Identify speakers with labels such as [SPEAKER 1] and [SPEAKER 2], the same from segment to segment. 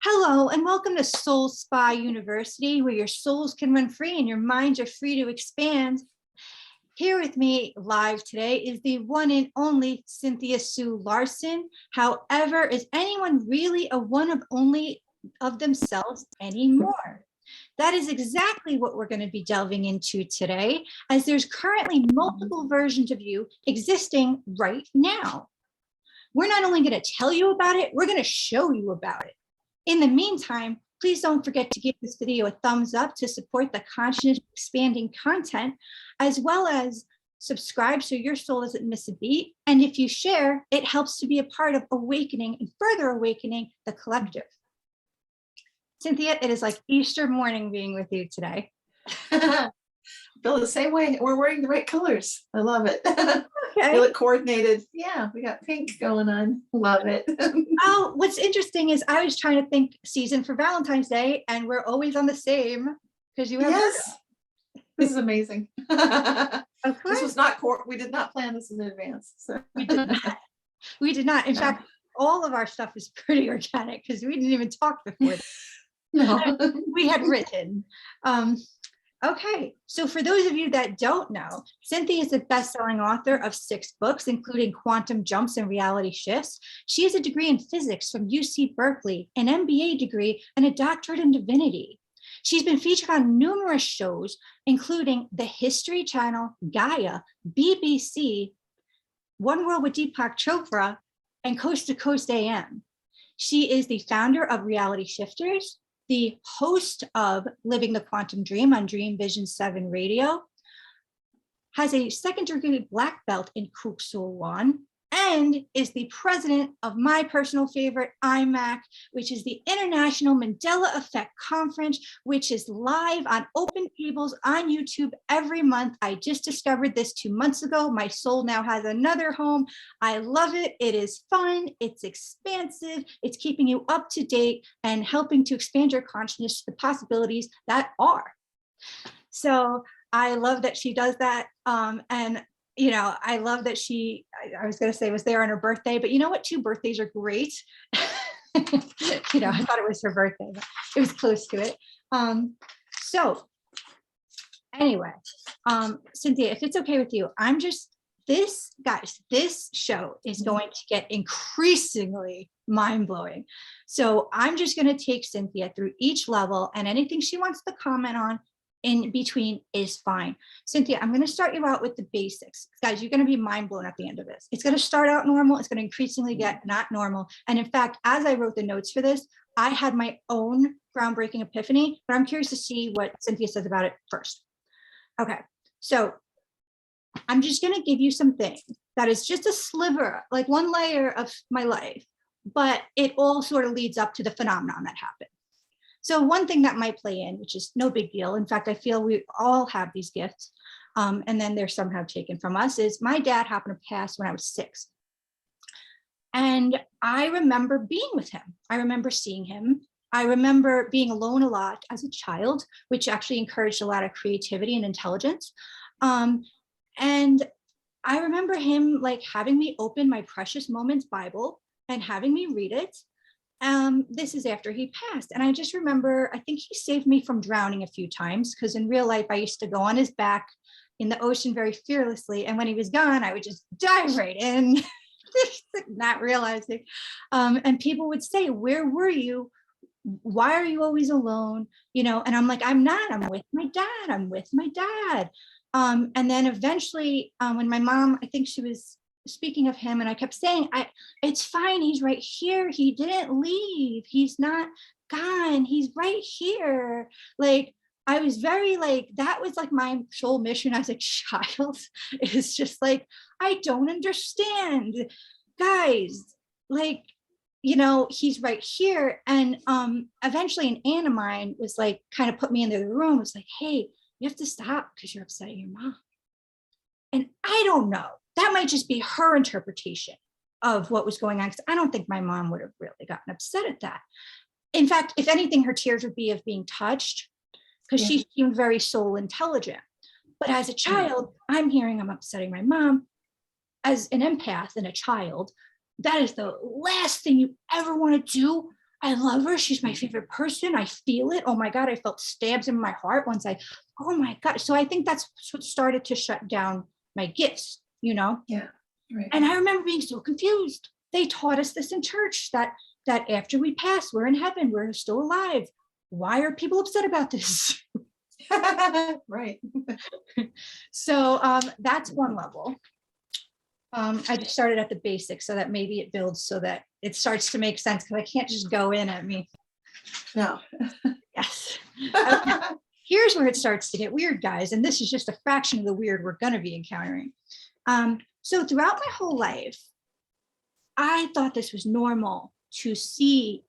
[SPEAKER 1] Hello, and welcome to Soul Spa University, where your souls can run free and your minds are free to expand. Here with me live today is the one and only Cynthia Sue Larson. However, is anyone really a one of only of themselves anymore? That is exactly what we're going to be delving into today, as there's currently multiple versions of you existing right now. We're not only going to tell you about it, we're going to show you about it. In the meantime, please don't forget to give this video a thumbs up to support the conscious expanding content, as well as subscribe so your soul doesn't miss a beat. And if you share, it helps to be a part of awakening and further awakening the collective. Cynthia, it is like Easter morning being with you today.
[SPEAKER 2] Feel the same way. We're wearing the right colors. I love it.
[SPEAKER 1] Okay.
[SPEAKER 2] You look coordinated. Yeah, we got pink going on. Love it.
[SPEAKER 1] Oh, what's interesting is I was trying to think season for Valentine's Day, and we're always on the same because you have.
[SPEAKER 2] Yes. This is amazing.
[SPEAKER 1] Of course.
[SPEAKER 2] This was not we did not plan this in advance. So.
[SPEAKER 1] We did not. We did not. In fact, all of our stuff is pretty organic because we didn't even talk before.
[SPEAKER 2] No.
[SPEAKER 1] We had written. Okay, so for those of you that don't know, Cynthia is the best-selling author of 6 books, including Quantum Jumps and Reality Shifts. She has a degree in physics from UC Berkeley, an MBA degree, and a doctorate in divinity. She's been featured on numerous shows, including the History Channel, Gaia, BBC, One World with Deepak Chopra, and Coast to Coast AM. She is the founder of Reality Shifters, the host of Living the Quantum Dream on Dream Vision 7 Radio, has a second-degree black belt in Kuk Sool Won, and is the president of my personal favorite, IMAC, which is the International Mandela Effect Conference, which is live on Open Tables on YouTube every month. I just discovered this 2 months ago. My soul now has another home. I love it. It is fun. It's expansive. It's keeping you up to date and helping to expand your consciousness to the possibilities that are. So I love that she does that. And you know, I love that I was going to say was there on her birthday, but you know what? 2 birthdays are great. You know, I thought it was her birthday, but it was close to it. So anyway, Cynthia, if it's okay with you, this show is going to get increasingly mind-blowing. So I'm just going to take Cynthia through each level, and anything she wants to comment on in between is fine. Cynthia, I'm going to start you out with the basics. Guys, you're going to be mind blown at the end of this. It's going to start out normal. It's going to increasingly get not normal. And in fact, as I wrote the notes for this, I had my own groundbreaking epiphany, but I'm curious to see what Cynthia says about it first. Okay, so I'm just going to give you something that is just a sliver, like one layer of my life, but it all sort of leads up to the phenomenon that happened. So one thing that might play in, which is no big deal. In fact, I feel we all have these gifts, and then they're somehow taken from us, is my dad happened to pass when I was 6. And I remember being with him. I remember seeing him. I remember being alone a lot as a child, which actually encouraged a lot of creativity and intelligence. And I remember him like having me open my Precious Moments Bible and having me read it. This is after he passed. And I just remember, I think he saved me from drowning a few times, because in real life, I used to go on his back in the ocean very fearlessly. And when he was gone, I would just dive right in, not realizing. And people would say, where were you? Why are you always alone? You know, and I'm like, I'm not, I'm with my dad. I'm with my dad. And then eventually, when my mom, I think she was speaking of him, and I kept saying, it's fine, he's right here, he didn't leave, he's not gone, he's right here. Like, I was very like, that was like my soul mission as a child. It's just like, I don't understand, guys, like, you know, he's right here. And eventually an aunt of mine was like, kind of put me into the room, was like, hey, you have to stop because you're upsetting your mom. And I don't know, that might just be her interpretation of what was going on, because I don't think my mom would have really gotten upset at that. In fact, if anything, her tears would be of being touched, because she seemed very soul intelligent. But as a child, I'm hearing I'm upsetting my mom. As an empath and a child, that is the last thing you ever want to do I love her. She's my favorite person. I feel it. Oh my God, I felt stabs in my heart once oh my God. So I think that's what started to shut down my gifts, you know?
[SPEAKER 2] Yeah. Right.
[SPEAKER 1] And I remember being so confused. They taught us this in church that after we pass, we're in heaven, we're still alive. Why are people upset about this?
[SPEAKER 2] Right.
[SPEAKER 1] So that's one level. I just started at the basics so that maybe it builds so that it starts to make sense, because I can't just go in at me.
[SPEAKER 2] No.
[SPEAKER 1] Yes. Okay. Here's where it starts to get weird, guys. And this is just a fraction of the weird we're going to be encountering. So throughout my whole life, I thought this was normal to see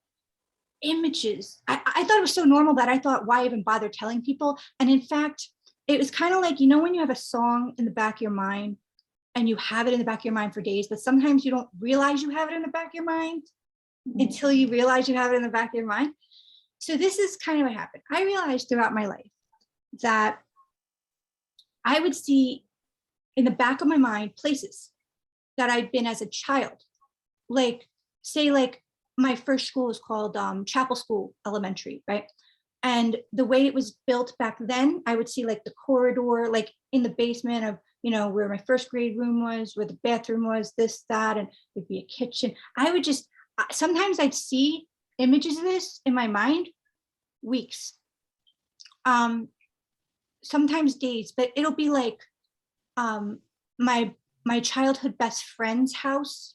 [SPEAKER 1] images. I thought it was so normal that I thought, why even bother telling people? And in fact, it was kind of like, when you have a song in the back of your mind and you have it in the back of your mind for days, but sometimes you don't realize you have it in the back of your mind until you realize you have it in the back of your mind. So this is kind of what happened. I realized throughout my life that I would see in the back of my mind places that I'd been as a child. Like, say, like my first school was called Chapel School Elementary, right? And the way it was built back then, I would see like the corridor, like in the basement of, where my first grade room was, where the bathroom was, this, that, and there'd be a kitchen. I would just, sometimes I'd see images of this in my mind, weeks, sometimes days, but it'll be like my childhood best friend's house.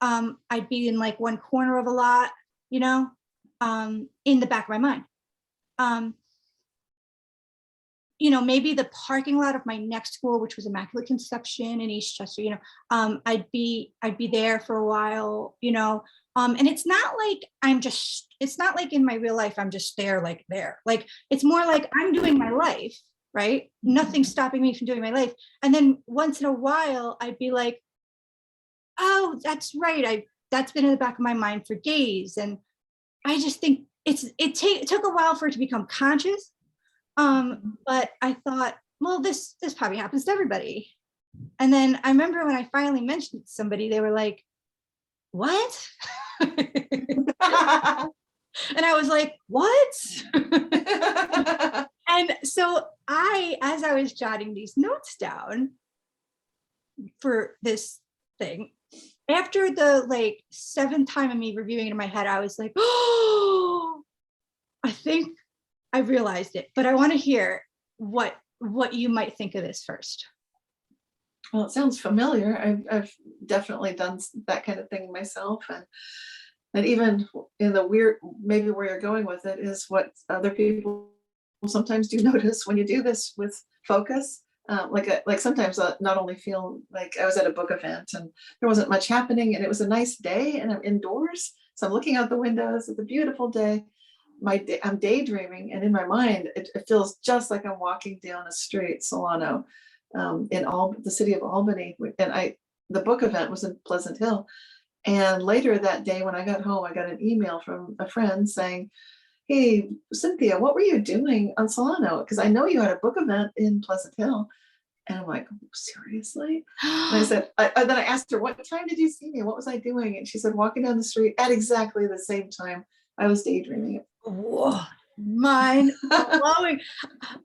[SPEAKER 1] I'd be in like one corner of a lot, in the back of my mind. Maybe the parking lot of my next school, which was Immaculate Conception in Eastchester, I'd be there for a while, and it's not like in my real life, I'm just there. Like, it's more like I'm doing my life, right? Nothing's stopping me from doing my life. And then once in a while, I'd be like, oh, that's right. That's been in the back of my mind for days. And I just think it took a while for it to become conscious. But I thought, well, this probably happens to everybody. And then I remember when I finally mentioned it to somebody, they were like, what? And I was like, what? And so as I was jotting these notes down for this thing, after the seventh time of me reviewing it in my head, I was like, oh, I think I realized it, but I want to hear what you might think of this first.
[SPEAKER 2] Well, it sounds familiar. I've definitely done that kind of thing myself, and even in the weird, maybe where you're going with it is what other people sometimes do notice when you do this with focus. Like sometimes I not only feel like I was at a book event and there wasn't much happening and it was a nice day and I'm indoors, so I'm looking out the windows. It's a beautiful day. I'm daydreaming, and in my mind, it feels just like I'm walking down a street, Solano, in the city of Albany. And the book event was in Pleasant Hill. And later that day, when I got home, I got an email from a friend saying, "Hey, Cynthia, what were you doing on Solano? Because I know you had a book event in Pleasant Hill." And I'm like, oh, seriously? And I said, then I asked her, what time did you see me? What was I doing? And she said, walking down the street at exactly the same time I was daydreaming.
[SPEAKER 1] Whoa, mind blowing.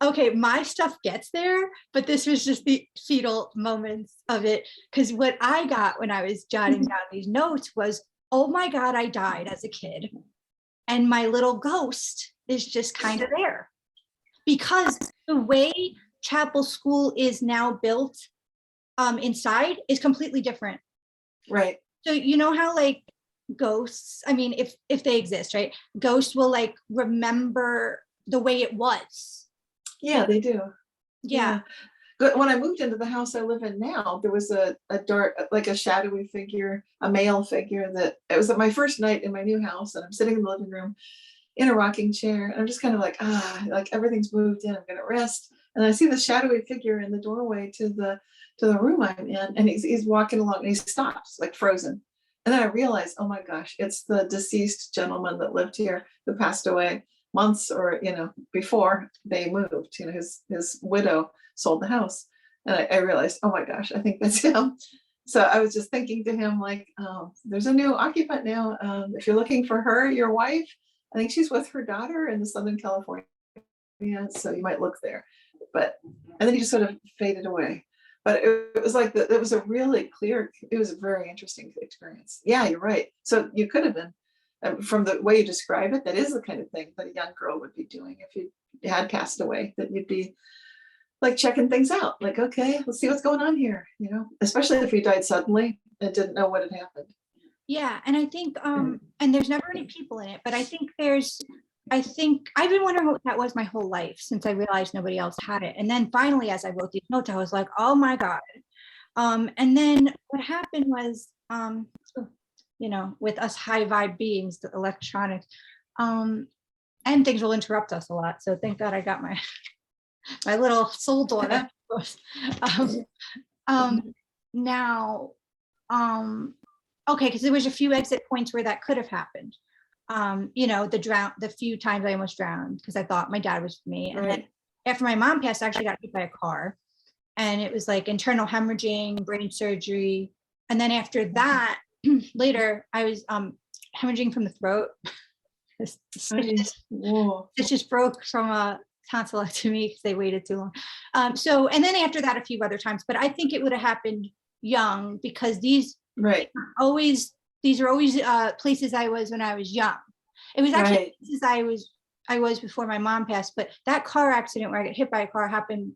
[SPEAKER 1] Okay, my stuff gets there, but this was just the fetal moments of it. Because what I got when I was jotting down these notes was, oh my God, I died as a kid. And my little ghost is just kind of there. Because the way Chapel School is now built inside is completely different.
[SPEAKER 2] Right.
[SPEAKER 1] So you know how ghosts, I mean, if they exist, right? Ghosts will remember the way it was.
[SPEAKER 2] Yeah, they do.
[SPEAKER 1] Yeah.
[SPEAKER 2] When I moved into the house I live in now, there was a dark, like a shadowy figure, a male figure that it was my first night in my new house, and I'm sitting in the living room in a rocking chair, and I'm just kind of like everything's moved in, I'm gonna rest. And I see the shadowy figure in the doorway to the room I'm in, and he's walking along and he stops, like frozen. And then I realized, oh my gosh, it's the deceased gentleman that lived here who passed away months or before they moved. His widow sold the house. And I realized, oh my gosh, I think that's him. So I was just thinking to him, like, there's a new occupant now. If you're looking for her, your wife, I think she's with her daughter in Southern California. So you might look there. But, and then he just sort of faded away. But it was like, it was a really clear, it was a very interesting experience. Yeah, you're right. So you could have been, from the way you describe it, that is the kind of thing that a young girl would be doing if you had passed away, that you'd be like checking things out, like, okay, let's see what's going on here, especially if he died suddenly and didn't know what had happened.
[SPEAKER 1] Yeah, and I think and there's never any people in it, but I think I've been wondering what that was my whole life since I realized nobody else had it. And then finally, as I wrote these notes, I was like, oh my God. And then what happened was, with us high vibe beings, the electronics, and things will interrupt us a lot. So thank God I got my little soul daughter. Now, okay, because there was a few exit points where that could have happened. The few times I almost drowned because I thought my dad was with me. And then after my mom passed, I actually got hit by a car, and it was like internal hemorrhaging, brain surgery. And then after that, later, I was hemorrhaging from the throat. It just broke from a tonsillectomy because they waited too long. And then after that, a few other times, but I think it would have happened young because these are always places I was when I was young. It was actually places I was before my mom passed, but that car accident where I got hit by a car happened,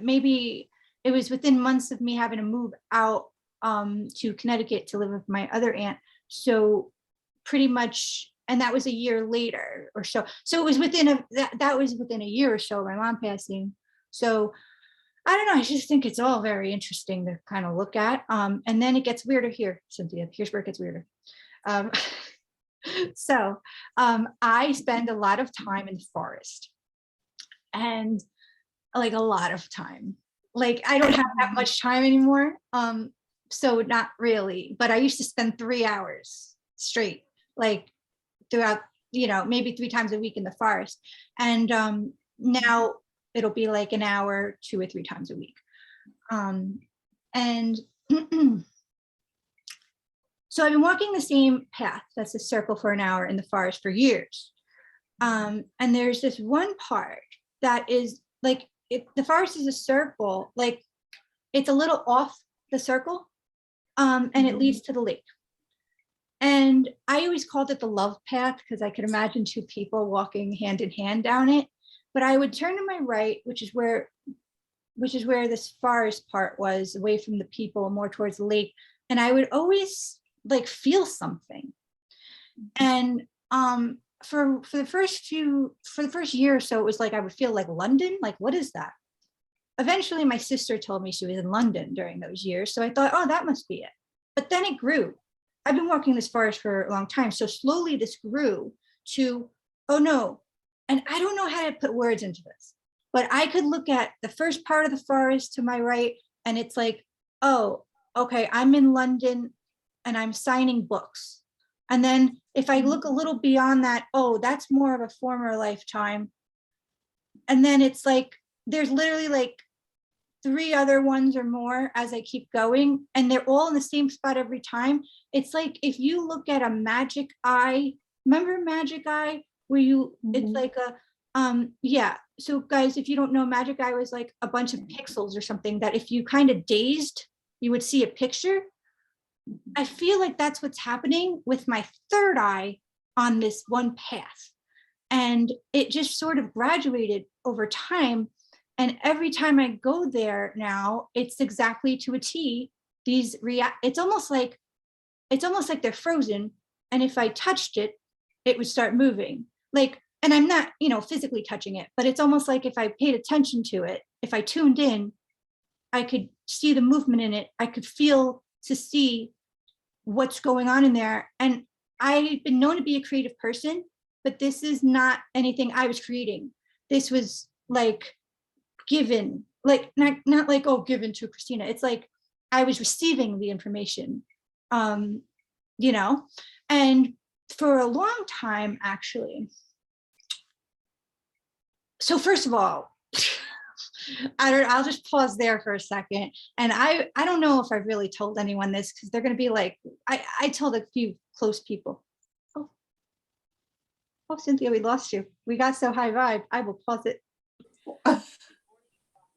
[SPEAKER 1] maybe it was within months of me having to move out to Connecticut to live with my other aunt. So pretty much, and that was a year later or so. So it was that was within a year or so, my mom passing. So I don't know. I just think it's all very interesting to kind of look at. And then it gets weirder here, Cynthia. Here's where it gets weirder. I spend a lot of time in the forest, and like a lot of time. Like I don't have that much time anymore. So not really, but I used to spend 3 hours straight, like throughout, maybe 3 times a week in the forest. And now it'll be like an hour 2 or 3 times a week. And so I've been walking the same path, that's a circle for an hour in the forest for years. And there's this one part that is like, the forest is a circle, like it's a little off the circle, and it leads to the lake. And I always called it the love path because I could imagine 2 people walking hand in hand down it. But I would turn to my right, which is where this forest part was, away from the people, more towards the lake. And I would always like feel something. And for the first year or so, it was like I would feel like London, like what is that? Eventually my sister told me she was in London during those years. So I thought, oh, that must be it. But then it grew. I've been walking this forest for a long time. So slowly this grew to, oh no. And I don't know how to put words into this, but I could look at the first part of the forest to my right, and it's like, oh, okay, I'm in London and I'm signing books. And then if I look a little beyond that, oh, that's more of a former lifetime. And then it's like, there's literally like 3 other ones or more as I keep going, and they're all in the same spot every time. It's like if you look at a magic eye, remember magic eye, where it's like a so guys, if you don't know, magic eye was like a bunch of pixels or something that if you kind of dazed, you would see a picture. I feel like that's what's happening with my third eye on this one path, and it just sort of graduated over time. And every time I go there now, it's exactly to a T. It's almost like they're frozen. And if I touched it, it would start moving. Like, and I'm not, physically touching it, but it's almost like if I paid attention to it, if I tuned in, I could see the movement in it. I could feel to see what's going on in there. And I've been known to be a creative person, but this is not anything I was creating. This was like given, like not like, oh, given to Christina. It's like I was receiving the information, and for a long time, actually. So first of all, I'll just pause there for a second. And I don't know if I've really told anyone this, because they're going to be like, I told a few close people. Oh, oh, Cynthia, we lost you. We got so high vibe. I will pause it.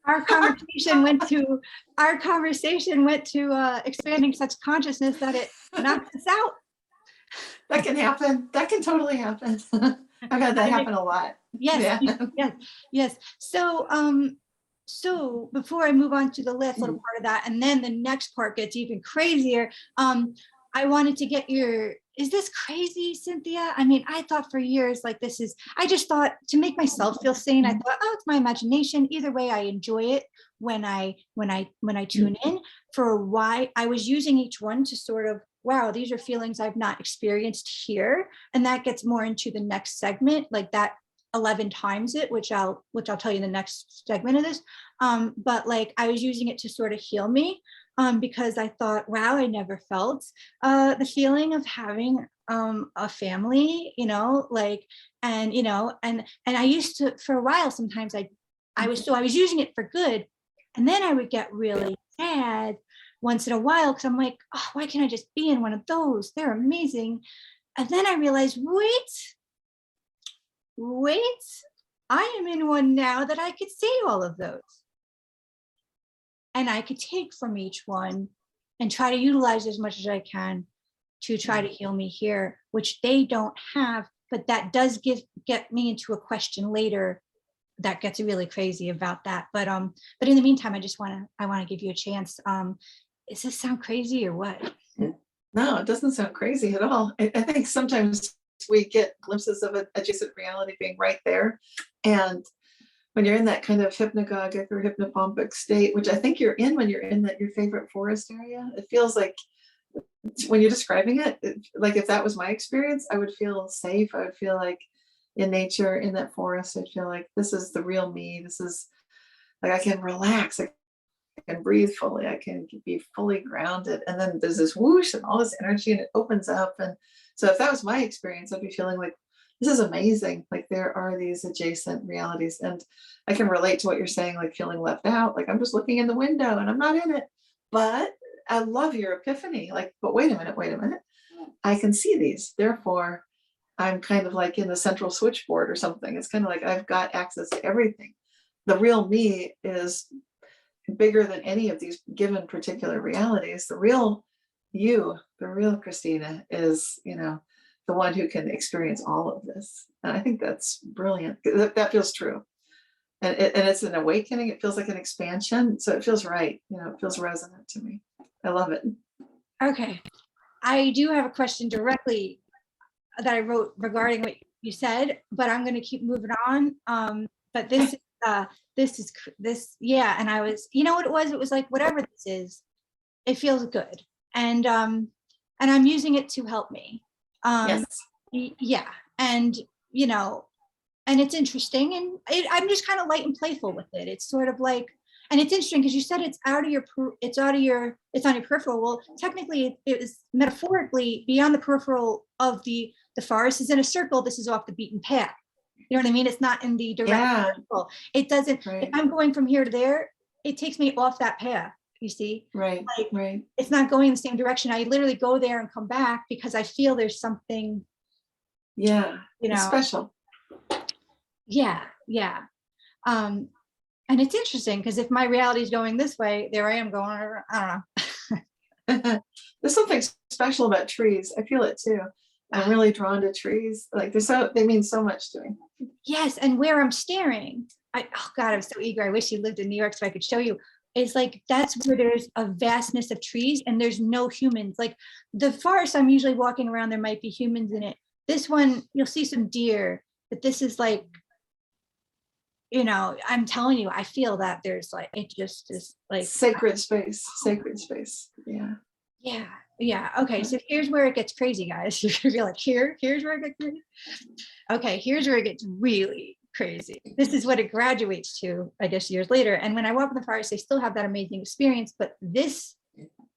[SPEAKER 1] Our conversation went to expanding such consciousness that it knocked us out.
[SPEAKER 2] That can happen. That can totally happen. I've had that happen a lot.
[SPEAKER 1] Yes,
[SPEAKER 2] Yeah.
[SPEAKER 1] yes. So before I move on to the last little part of that, and then the next part gets even crazier, I wanted to get is this crazy, Cynthia? I mean, I thought for years, like, I just thought, to make myself feel sane, I thought, oh, it's my imagination. Either way, I enjoy it when I tune in. For a while, I was using each one to sort of, wow, these are feelings I've not experienced here. And that gets more into the next segment, like that 11 times it, which I'll tell you in the next segment of this. But like, I was using it to sort of heal me, because I thought, wow, I never felt the feeling of having a family, like, and I used to, for a while, sometimes I was using it for good. And then I would get really sad once in a while, because I'm like, oh, why can't I just be in one of those? They're amazing. And then I realized, wait, I am in one now that I could see all of those. And I could take from each one and try to utilize as much as I can to try to heal me here, which they don't have. But that does get me into a question later that gets really crazy about that. But in the meantime, I want to give you a chance. Does this sound crazy or what?
[SPEAKER 2] No, it doesn't sound crazy at all. I think sometimes we get glimpses of an adjacent reality being right there. And when you're in that kind of hypnagogic or hypnopompic state, which I think you're in when you're in your favorite forest area, it feels like, when you're describing it, like if that was my experience, I would feel safe. I would feel like in nature, in that forest, I'd feel like this is the real me. This is like, I can relax. I can breathe fully. I can be fully grounded. And then there's this whoosh and all this energy, and it opens up. And so if that was my experience, I'd be feeling like, this is amazing. Like, there are these adjacent realities. And I can relate to what you're saying, like feeling left out. Like, I'm just looking in the window and I'm not in it. But I love your epiphany. Like, but wait a minute. I can see these. Therefore, I'm kind of like in the central switchboard or something. It's kind of like I've got access to everything. The real me is bigger than any of these given particular realities. The real you, the real Christina, is, the one who can experience all of this. And I think that's brilliant. That feels true. And it's an awakening. It feels like an expansion. So it feels right. It feels resonant to me. I love it.
[SPEAKER 1] Okay. I do have a question directly that I wrote regarding what you said, but I'm going to keep moving on. But this yeah. And I was, what it was? It was like, whatever this is, it feels good. And I'm using it to help me.
[SPEAKER 2] Yes.
[SPEAKER 1] Yeah. And, and it's interesting, and I'm just kind of light and playful with it. It's sort of like, and it's interesting because you said it's on your peripheral. Well, technically it is metaphorically beyond the peripheral of the forest is in a circle. This is off the beaten path. You know what I mean? It's not in the direct circle. It doesn't, right. If I'm going from here to there, it takes me off that path. You see?
[SPEAKER 2] Right. Like, right.
[SPEAKER 1] It's not going in the same direction. I literally go there and come back because I feel there's something.
[SPEAKER 2] Yeah. It's special.
[SPEAKER 1] Yeah. Yeah. And it's interesting because if my reality is going this way, there I am going, I
[SPEAKER 2] don't know. There's something special about trees. I feel it too. I'm really drawn to trees. Like they mean so much to me.
[SPEAKER 1] Yes. And where I'm staring, oh God, I'm so eager. I wish you lived in New York so I could show you. It's like, that's where there's a vastness of trees and there's no humans. Like the forest I'm usually walking around, there might be humans in it. This one, you'll see some deer, but this is like, I'm telling you, I feel that there's like, it just is like
[SPEAKER 2] sacred space. Yeah.
[SPEAKER 1] Yeah. Yeah. Okay. So here's where it gets crazy, guys. You're gonna be like, here's where it gets crazy. Okay. Here's where it gets really crazy. This is what it graduates to, I guess, years later. And when I walk in the forest, I still have that amazing experience, but this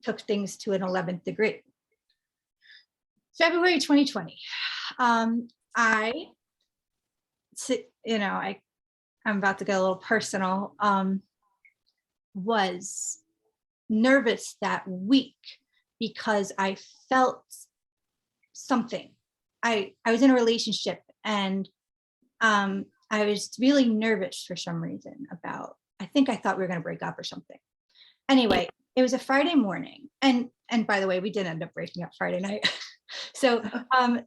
[SPEAKER 1] took things to an 11th degree. February 2020. I I'm about to get a little personal, was nervous that week because I felt something. I was in a relationship, and I was really nervous for some reason about, I think I thought we were going to break up or something. Anyway, it was a Friday morning, and by the way, we did end up breaking up Friday night. So and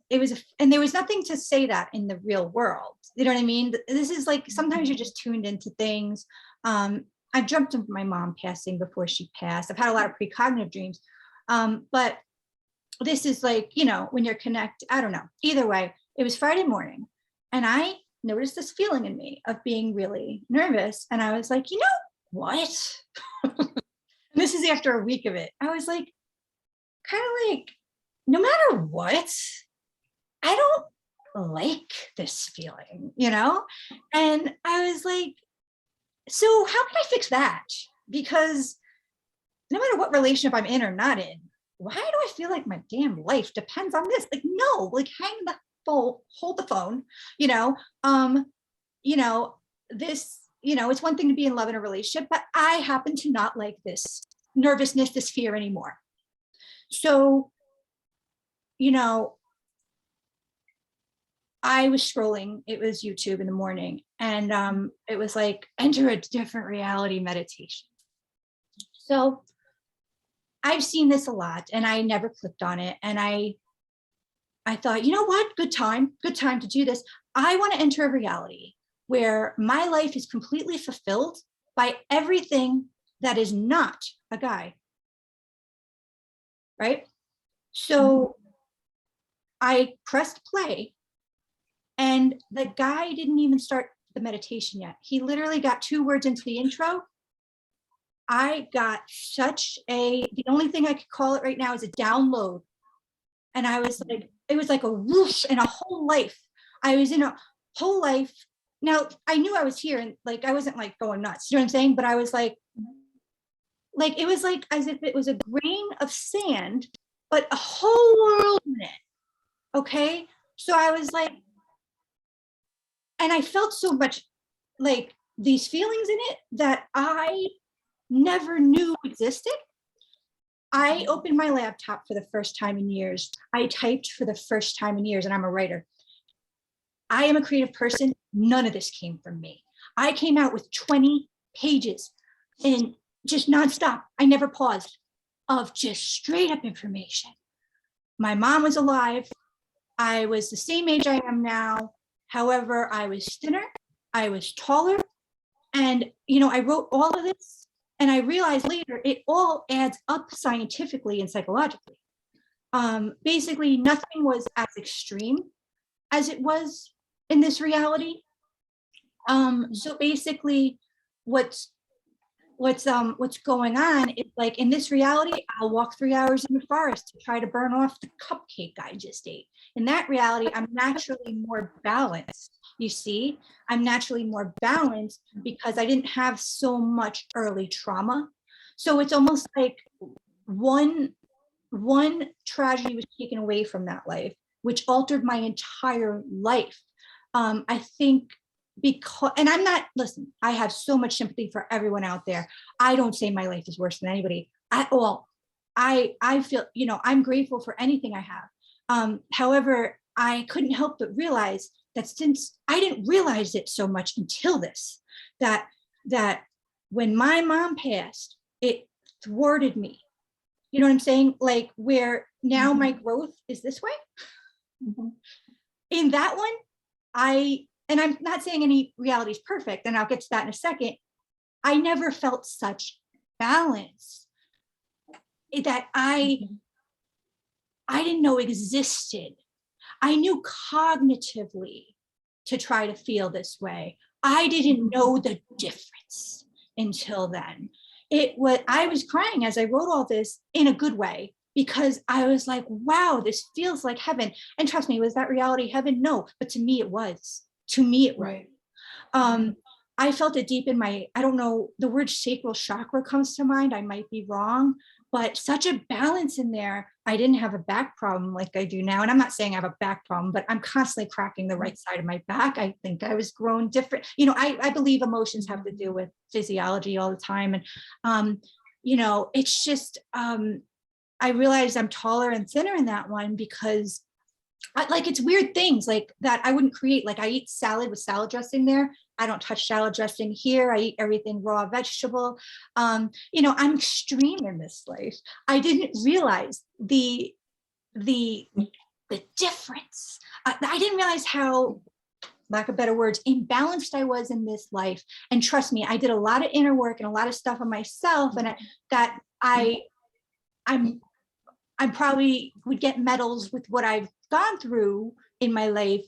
[SPEAKER 1] there was nothing to say that in the real world. You know what I mean? This is like, sometimes you're just tuned into things. I dreamt of my mom passing before she passed. I've had a lot of precognitive dreams. But this is like, when you're connected, I don't know. Either way, it was Friday morning, and I noticed this feeling in me of being really nervous. And I was like, you know what? This is after a week of it. I was like, kind of like, no matter what, I don't like this feeling, And I was like, so how can I fix that? Because no matter what relationship I'm in or not in, why do I feel like my damn life depends on this? Like, no, like hang the phone, hold the phone, this, it's one thing to be in love in a relationship, but I happen to not like this nervousness, this fear anymore. So, I was scrolling, it was YouTube in the morning, and it was like, enter a different reality meditation. So I've seen this a lot, and I never clicked on it. And I thought, you know what? Good time to do this. I want to enter a reality where my life is completely fulfilled by everything that is not a guy. Right? So I pressed play, and the guy didn't even start the meditation yet. He literally got 2 words into the intro. I got the only thing I could call it right now is a download. And I was like, it was like a whoosh in a whole life. I was in a whole life. Now I knew I was here, and like, I wasn't like going nuts, you know what I'm saying? But I was like it was like as if it was a grain of sand, but a whole world in it. Okay. So I was like, and I felt so much like these feelings in it that I never knew existed. I opened my laptop for the first time in years. I typed for the first time in years, and I'm a writer. I am a creative person. None of this came from me. I came out with 20 pages and just nonstop. I never paused, of just straight up information. My mom was alive. I was the same age I am now. However, I was thinner, I was taller, and I wrote all of this, and I realized later it all adds up scientifically and psychologically. Basically, nothing was as extreme as it was in this reality. So basically, what's going on is, like, in this reality, I'll walk 3 hours in the forest to try to burn off the cupcake I just ate. In that reality, I'm naturally more balanced. You see, I'm naturally more balanced because I didn't have so much early trauma. So it's almost like one tragedy was taken away from that life, which altered my entire life. I think because, and I'm not, listen, I have so much sympathy for everyone out there. I don't say my life is worse than anybody at all. I feel, I'm grateful for anything I have. However, I couldn't help but realize that, since I didn't realize it so much until this, that when my mom passed, it thwarted me. You know what I'm saying? Like, where now my growth is this way. Mm-hmm. In that one, and I'm not saying any reality is perfect, and I'll get to that in a second. I never felt such balance that I didn't know existed. I knew cognitively to try to feel this way. I didn't know the difference until then. I was crying as I wrote all this, in a good way, because I was like, wow, this feels like heaven. And trust me, was that reality heaven? No, but to me it was. To me it was. Right. I felt it deep in my, I don't know, the word sacral chakra comes to mind. I might be wrong, but such a balance in there. I didn't have a back problem like I do now. And I'm not saying I have a back problem, but I'm constantly cracking the right side of my back. I think I was grown different. You know, I believe emotions have to do with physiology all the time. And, you know, it's just, I realized I'm taller and thinner in that one because like it's weird things like that I wouldn't create. Like I eat salad with salad dressing there. I don't touch salad dressing here. I eat everything raw vegetable. You know, I'm extreme in this life. I didn't realize the difference. I didn't realize how, lack of better words, imbalanced I was in this life. And trust me, I did a lot of inner work and a lot of stuff on myself, and I'm probably would get medals with what I've gone through in my life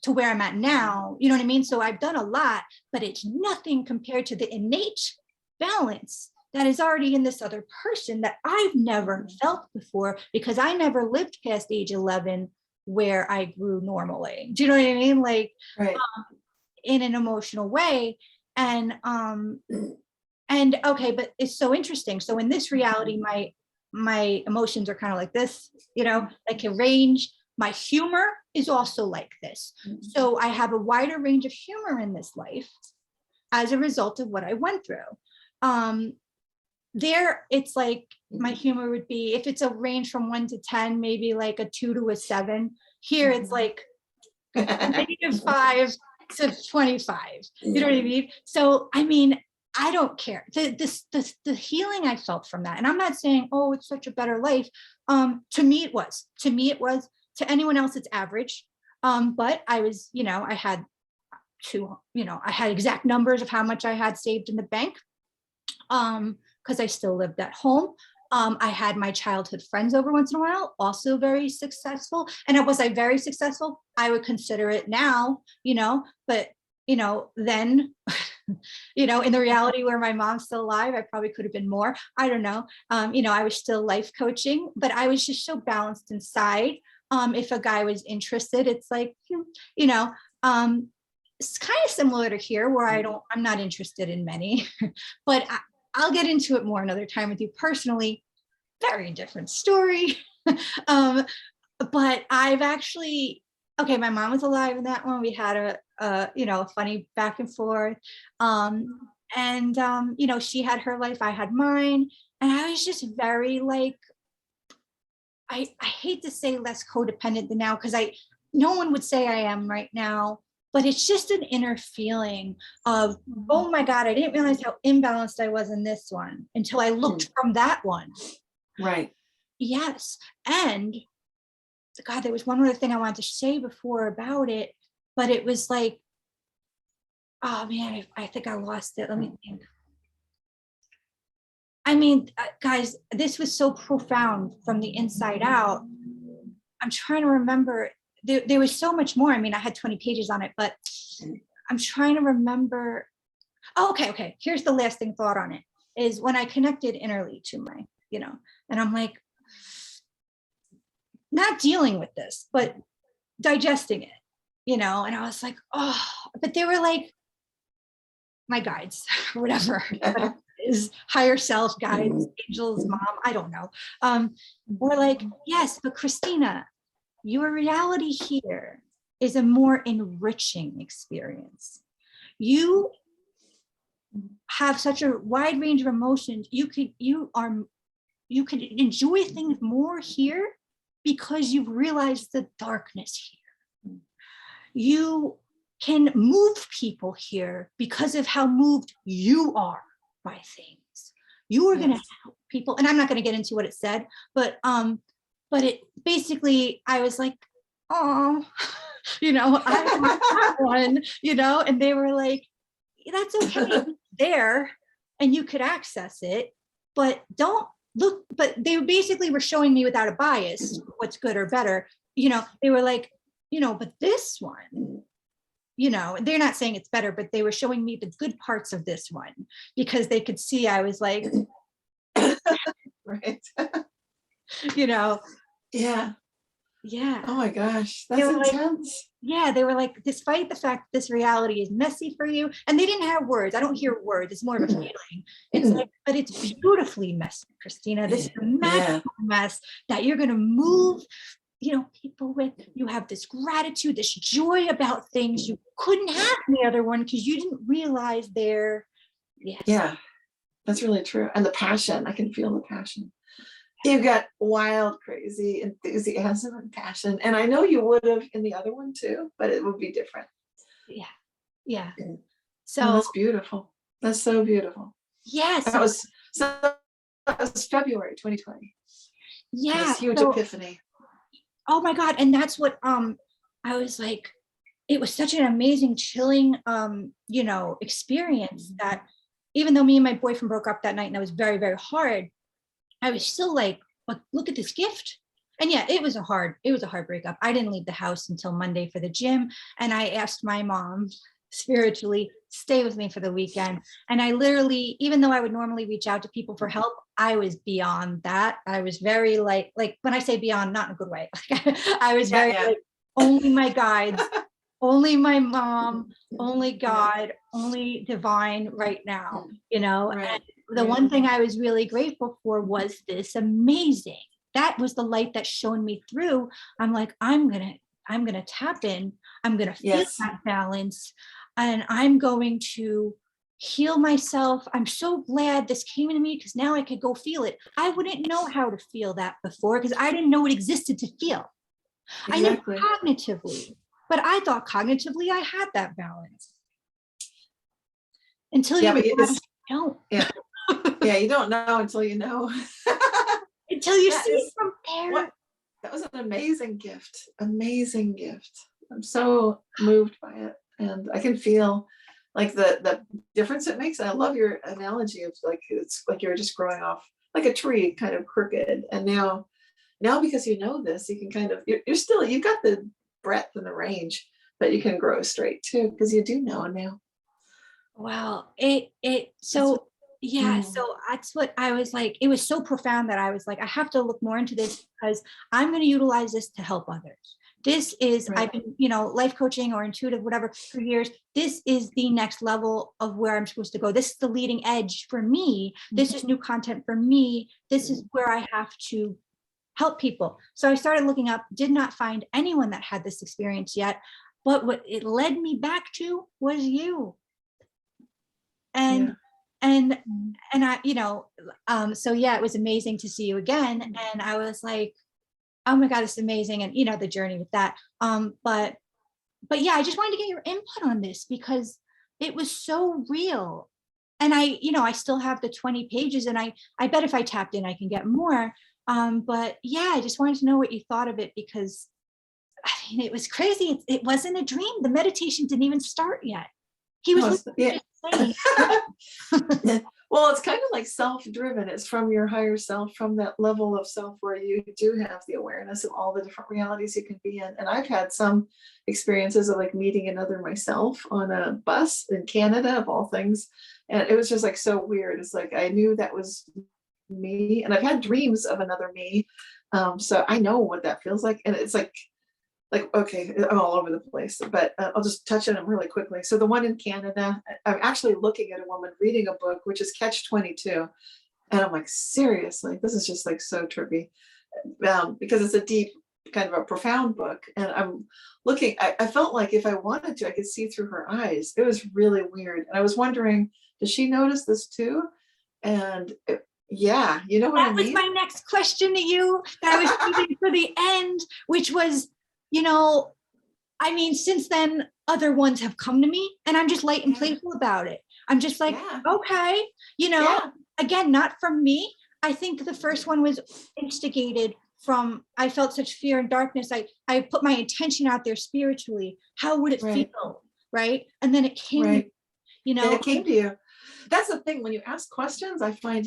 [SPEAKER 1] to where I'm at now. You know what I mean? So I've done a lot, but it's nothing compared to the innate balance that is already in this other person that I've never felt before, because I never lived past age 11 where I grew normally. Do you know what I mean? Like,
[SPEAKER 2] Right.
[SPEAKER 1] In an emotional way. And okay, but it's so interesting. So in this reality, my emotions are kind of like this, you know, like a range. My humor is also like this. So I have a wider range of humor in this life as a result of what I went through. There, it's like my humor would be, if it's a range from 1 to 10, maybe like a 2 to a 7. Here, it's like -5 to 25. You know what I mean? So, I mean, I don't care. The healing I felt from that, and I'm not saying, oh, it's such a better life. To me, it was. To me, it was. To anyone else, it's average. But I was, you know, I had I had exact numbers of how much I had saved in the bank. Because I still lived at home. I had my childhood friends over once in a while, also very successful. And was I very successful? I would consider it now, you know, but, you know, then, you know, in the reality where my mom's still alive, I probably could have been more. I don't know. You know, I was still life coaching, but I was just so balanced inside. If a guy was interested, it's like, you know, it's kind of similar to here where I'm not interested in many, but I'll get into it more another time with you personally. Very different story. But I've actually, okay, my mom was alive in that one. We had a funny back and forth. You know, she had her life, I had mine. And I was just very like, I hate to say less codependent than now, because no one would say I am right now, but it's just an inner feeling of, oh my God, I didn't realize how imbalanced I was in this one until I looked from that one.
[SPEAKER 2] Right.
[SPEAKER 1] Yes. And God, there was one other thing I wanted to say before about it, but it was like, oh man, I think I lost it. Let me think. I mean, guys, this was so profound from the inside out. I'm trying to remember. There was so much more. I mean, I had 20 pages on it, but I'm trying to remember. Oh, okay. Here's the lasting thought on it, is when I connected innerly to my, you know, and I'm like, not dealing with this, but digesting it, you know, and I was like, oh, but they were like my guides, or whatever is higher self guides, angels, mom, I don't know. We're like, yes, but Christina, your reality here is a more enriching experience. You have such a wide range of emotions. You could enjoy things more here because you've realized the darkness here. You can move people here because of how moved you are by things. You are going to help people, and I'm not going to get into what it said, but it basically, I was like, oh, you know, I want that one, you know, and they were like, that's okay, there, and you could access it, but don't look. But they basically were showing me without a bias what's good or better. You know, they were like, you know, but this one, you know, they're not saying it's better, but they were showing me the good parts of this one because they could see I was like,
[SPEAKER 2] right.
[SPEAKER 1] you know.
[SPEAKER 2] Yeah.
[SPEAKER 1] Yeah.
[SPEAKER 2] Oh my gosh,
[SPEAKER 1] They
[SPEAKER 2] that's
[SPEAKER 1] were like,
[SPEAKER 2] intense.
[SPEAKER 1] yeah, they were like, despite the fact this reality is messy for you, and they didn't have words. I don't hear words. It's more of a feeling. It's like, but it's beautifully messy, Christina. This is a
[SPEAKER 2] Yeah,
[SPEAKER 1] magical mess that you're going to move, people with. You have this gratitude, this joy about things you couldn't have in the other one because you didn't realize they're, yes.
[SPEAKER 2] yeah, that's really true. And the passion, I can feel the passion. You've got wild, crazy enthusiasm and passion. And I know you would have in the other one too, but it would be different.
[SPEAKER 1] Yeah. Yeah.
[SPEAKER 2] Oh,
[SPEAKER 1] So,
[SPEAKER 2] that's beautiful. That's so beautiful.
[SPEAKER 1] yeah.
[SPEAKER 2] That was so that was February 2020.
[SPEAKER 1] Yeah.
[SPEAKER 2] This huge
[SPEAKER 1] So,
[SPEAKER 2] epiphany.
[SPEAKER 1] oh my God. And that's what I was like, it was such an amazing, chilling experience that even though me and my boyfriend broke up that night and that was very, very hard, I was still like, look at this gift. And yeah, it was a hard breakup. I didn't leave the house until Monday for the gym. And I asked my mom spiritually, stay with me for the weekend. And I literally, even though I would normally reach out to people for help, I was beyond that. I was very like when I say beyond, not in a good way. I was very like, only my guides, only my mom, only God, only divine right now,
[SPEAKER 2] Right.
[SPEAKER 1] And the one thing I was really grateful for was this amazing. That was the light that shone me through. I'm like, I'm gonna tap in. I'm gonna feel that balance, and I'm going to heal myself. I'm so glad this came into me because now I could go feel it. I wouldn't know how to feel that before because I didn't know it existed to feel.
[SPEAKER 2] Exactly.
[SPEAKER 1] I knew cognitively, but I thought cognitively I had that balance until you don't.
[SPEAKER 2] Yeah. Yeah, you don't know until you know.
[SPEAKER 1] Until you see it from there.
[SPEAKER 2] That was an amazing gift. Amazing gift. I'm so moved by it. And I can feel like the difference it makes. I love your analogy of like it's like you're just growing off like a tree, kind of crooked. And now because you know this, you can kind of you're still you've got the breadth and the range, but you can grow straight too, because you do know now.
[SPEAKER 1] Wow. So that's what I was like. It was so profound that I was like, I have to look more into this because I'm going to utilize this to help others. This is, I've been, life coaching or intuitive, whatever, for years. This is the next level of where I'm supposed to go. This is the leading edge for me. This is new content for me. This is where I have to help people. So I started looking up, did not find anyone that had this experience yet. But what it led me back to was you. And I, so yeah, it was amazing to see you again. And I was like, oh my God, it's amazing. And the journey with that. But yeah, I just wanted to get your input on this because it was so real. And I still have the 20 pages and I bet if I tapped in, I can get more. But yeah, I just wanted to know what you thought of it because it was crazy. It wasn't a dream. The meditation didn't even start yet. He was saying.
[SPEAKER 2] Well, it's kind of like self-driven. It's from your higher self, from that level of self where you do have the awareness of all the different realities you can be in. And I've had some experiences of like meeting another myself on a bus in Canada, of all things. And it was just like so weird. It's like I knew that was me, and I've had dreams of another me. So I know what that feels like. And it's like, okay, I'm all over the place, but I'll just touch on them really quickly. So the one in Canada, I'm actually looking at a woman reading a book, which is Catch 22. And I'm like, seriously, this is just like so trippy, because it's a deep, kind of a profound book. And I'm looking, I felt like if I wanted to, I could see through her eyes. It was really weird. And I was wondering, does she notice this too? And yeah, you know what I mean?
[SPEAKER 1] That was my next question to you that I was thinking for the end, which was, since then, other ones have come to me and I'm just light and playful about it. I'm just like, okay, again, not from me. I think the first one was instigated from, I felt such fear and darkness. I put my intention out there spiritually. How would it feel? Right. And then it came,
[SPEAKER 2] it came to you. That's the thing. When you ask questions, I find,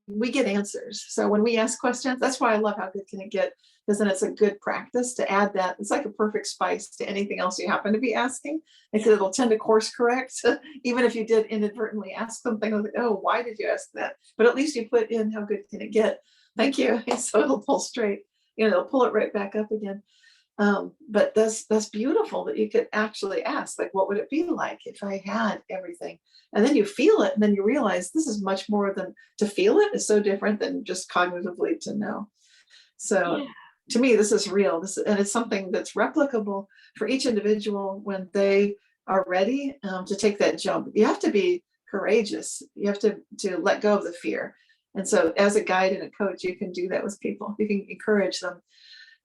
[SPEAKER 2] we get answers. So when we ask questions, that's why I love How Good Can It Get? Because then it's a good practice to add that. It's like a perfect spice to anything else you happen to be asking, because it'll tend to course correct. Even if you did inadvertently ask something, like, oh, why did you ask that? But at least you put in how good can it get? Thank you. So it'll pull straight. they'll pull it right back up again. But that's beautiful that you could actually ask, like, what would it be like if I had everything? And then you feel it, and then you realize this is much more than to feel it is so different than just cognitively to know. So
[SPEAKER 1] Yeah.
[SPEAKER 2] to me, this is real. And it's something that's replicable for each individual when they are ready to take that jump. You have to be courageous. You have to let go of the fear. And so, as a guide and a coach, you can do that with people. You can encourage them.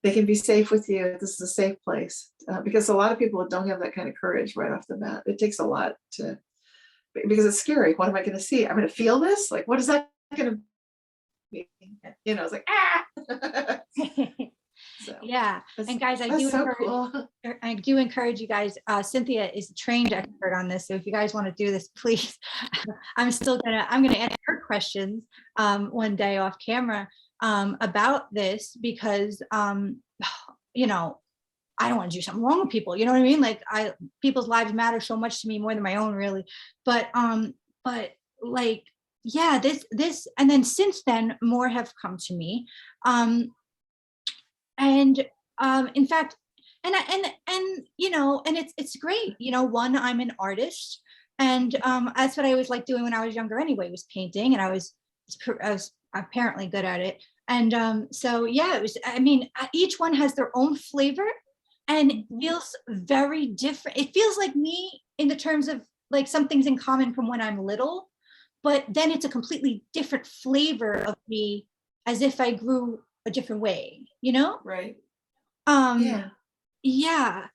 [SPEAKER 2] They can be safe with you. This is a safe place because a lot of people don't have that kind of courage right off the bat. It takes a lot to because it's scary. What am I going to see? I'm going to feel this. Like, what is that going to be? It's like ah. So
[SPEAKER 1] Yeah. And guys,
[SPEAKER 2] that's so cool.
[SPEAKER 1] I do encourage you guys. Cynthia is a trained expert on this. So if you guys want to do this, please, I'm gonna answer her questions one day off camera about this because I don't want to do something wrong with people. You know what I mean? Like people's lives matter so much to me more than my own, really. But like, yeah, this, and then since then, more have come to me. And in fact, and it's great. One, I'm an artist, and that's what I always liked doing when I was younger. Anyway, was painting, and I was apparently good at it. And so yeah, it was. I mean, each one has their own flavor, and it feels very different. It feels like me in the terms of like some things in common from when I'm little, but then it's a completely different flavor of me, as if I grew a different way.
[SPEAKER 2] Right.
[SPEAKER 1] Um,
[SPEAKER 2] Yeah.
[SPEAKER 1] yeah.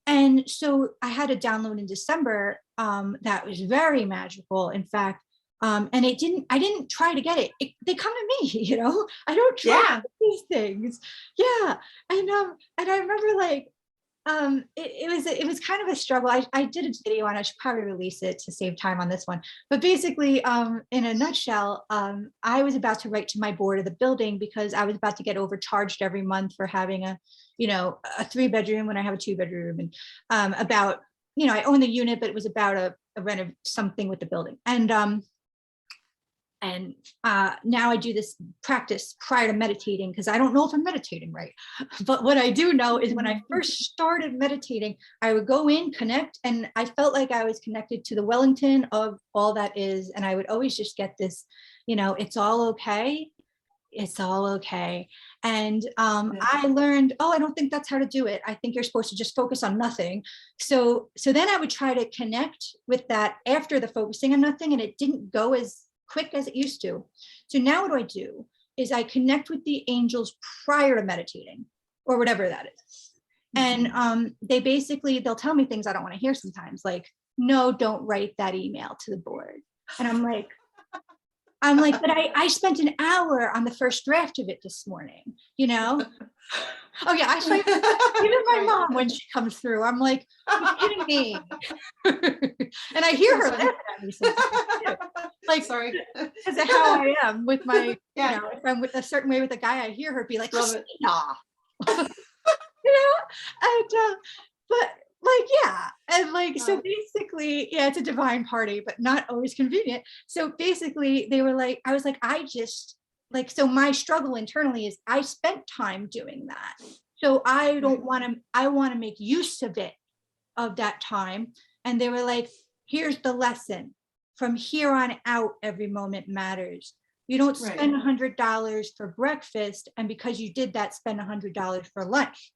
[SPEAKER 1] And so I had a download in December that was very magical, in fact. And I didn't try to get it. They come to me, I don't try
[SPEAKER 2] Yeah.
[SPEAKER 1] these things. Yeah. And I remember like, it was kind of a struggle. I did a video on it. I should probably release it to save time on this one. But basically, in a nutshell, I was about to write to my board of the building because I was about to get overcharged every month for having a 3-bedroom when I have a 2-bedroom, and about, I own the unit, but it was about a rent of something with the building. And now I do this practice prior to meditating because I don't know if I'm meditating right. But what I do know is when I first started meditating, I would go in, connect, and I felt like I was connected to the Wellington of all that is. And I would always just get this, it's all okay. It's all okay. And I learned, I don't think that's how to do it. I think you're supposed to just focus on nothing. So then I would try to connect with that after the focusing on nothing, and it didn't go as quick as it used to. So now what do is I connect with the angels prior to meditating or whatever that is. And they'll tell me things I don't want to hear sometimes, like, no, don't write that email to the board. And I'm like, but I spent an hour on the first draft of it this morning, Oh yeah, even my mom, when she comes through, I'm like, you're kidding me. And I hear her laughing at me sometimes too. Like, sorry, because of how I am with my, if I'm with a certain way with a guy, I hear her be like, nah. And but like, yeah, and like, so basically, yeah, it's a divine party, but not always convenient. So basically, I was like, so my struggle internally is I spent time doing that. So I don't want to, I want to make use of that time. And they were like, here's the lesson. From here on out, every moment matters. You don't spend $100 for breakfast, and because you did that, spend $100 for lunch.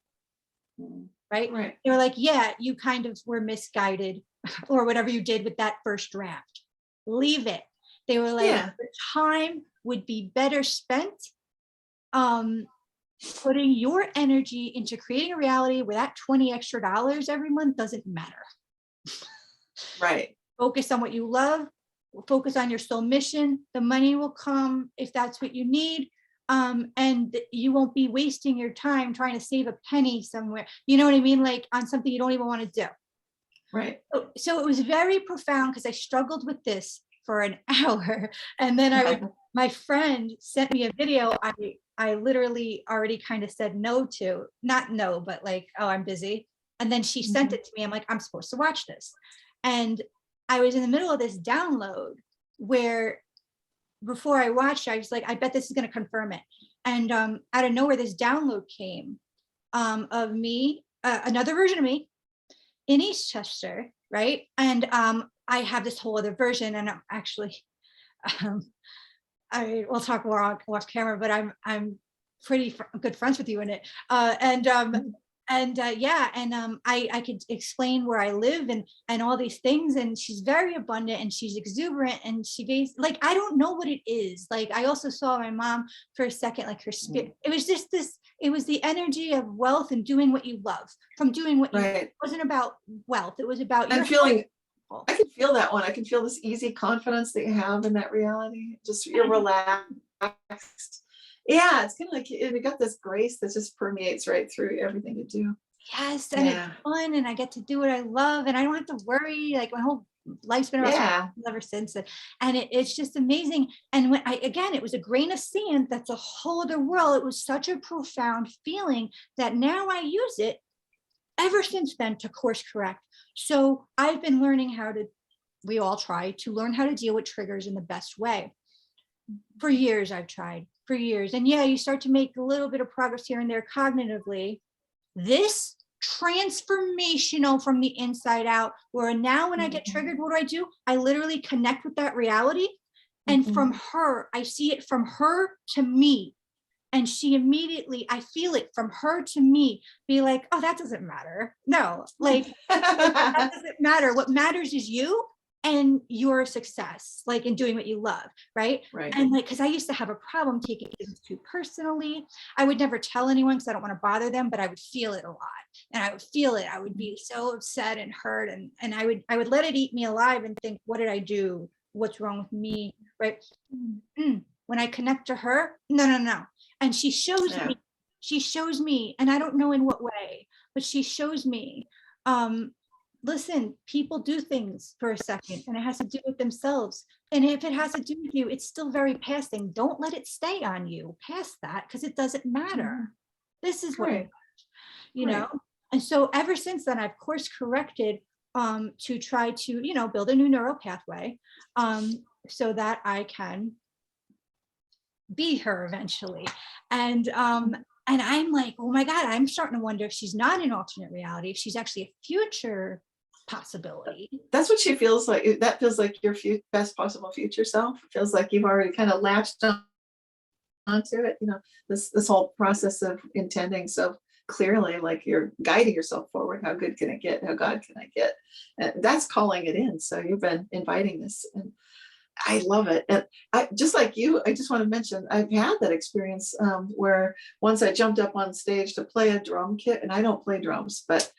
[SPEAKER 1] Right? They were like, yeah, you kind of were misguided or whatever you did with that first draft. Leave it. They were like, the time would be better spent putting your energy into creating a reality where that $20 extra every month doesn't matter.
[SPEAKER 2] Right.
[SPEAKER 1] Focus on what you love. Focus on your soul mission. The money will come if that's what you need. And you won't be wasting your time trying to save a penny somewhere. You know what I mean? Like on something you don't even want to do.
[SPEAKER 2] Right.
[SPEAKER 1] So it was very profound because I struggled with this for an hour. And then my friend sent me a video I literally already kind of said no to, not no, but like, oh, I'm busy. And then she sent it to me. I'm like, I'm supposed to watch this. And I was in the middle of this download where before I watched, I was like, I bet this is going to confirm it. And out of nowhere, this download came of me, another version of me in Eastchester, right? And I have this whole other version, and I'm actually, um, we'll talk more off camera, but I'm pretty good friends with you in it. Yeah, and I could explain where I live and all these things, and she's very abundant and she's exuberant, and like, I don't know what it is. Like, I also saw my mom for a second, like her spirit. It was just this. It was the energy of wealth and doing what you love. From doing what you love. It wasn't about wealth. It was about
[SPEAKER 2] your feeling. I can feel that one. I can feel this easy confidence that you have in that reality. Just you're relaxed. Yeah, it's kind of like you got this grace that just permeates right through everything you do.
[SPEAKER 1] Yes, and it's fun, and I get to do what I love, and I don't have to worry. Like, my whole life's been around ever since, and it's just amazing. And when it was a grain of sand. That's a whole other world. It was such a profound feeling that now I use it ever since then to course correct. So I've been learning we all try to learn how to deal with triggers in the best way. For years, I've tried for years. And yeah, you start to make a little bit of progress here and there cognitively. This transformational from the inside out, where now when I get triggered, what do? I literally connect with that reality. And from her, I see it from her to me. And she immediately, I feel it from her to me, be like, oh, that doesn't matter. No, like, that doesn't matter. What matters is you and your success, like in doing what you love, right? And like, because I used to have a problem taking things too personally. I would never tell anyone because I don't want to bother them, but I would feel it a lot. And I would feel it. I would be so upset and hurt. And I would let it eat me alive and think, what did I do? What's wrong with me? Right? When I connect to her, no. And she shows me, and I don't know in what way, but she shows me, listen, people do things for a second, and it has to do with themselves. And if it has to do with you, it's still very passing. Don't let it stay on you past that, because it doesn't matter. This is what, you know? And so ever since then, I've course corrected to try to, build a new neural pathway so that I can be her eventually. And I'm like, oh my God, I'm starting to wonder if she's not an alternate reality, if she's actually a future possibility.
[SPEAKER 2] That's what she feels like. That feels like your best possible future self. It feels like you've already kind of latched onto it, this whole process of intending so clearly, like you're guiding yourself forward. How good can it get? How God can I get? And that's calling it in. So you've been inviting this, and I love it. And I, just like you, I just want to mention, I've had that experience where once I jumped up on stage to play a drum kit, and I don't play drums, but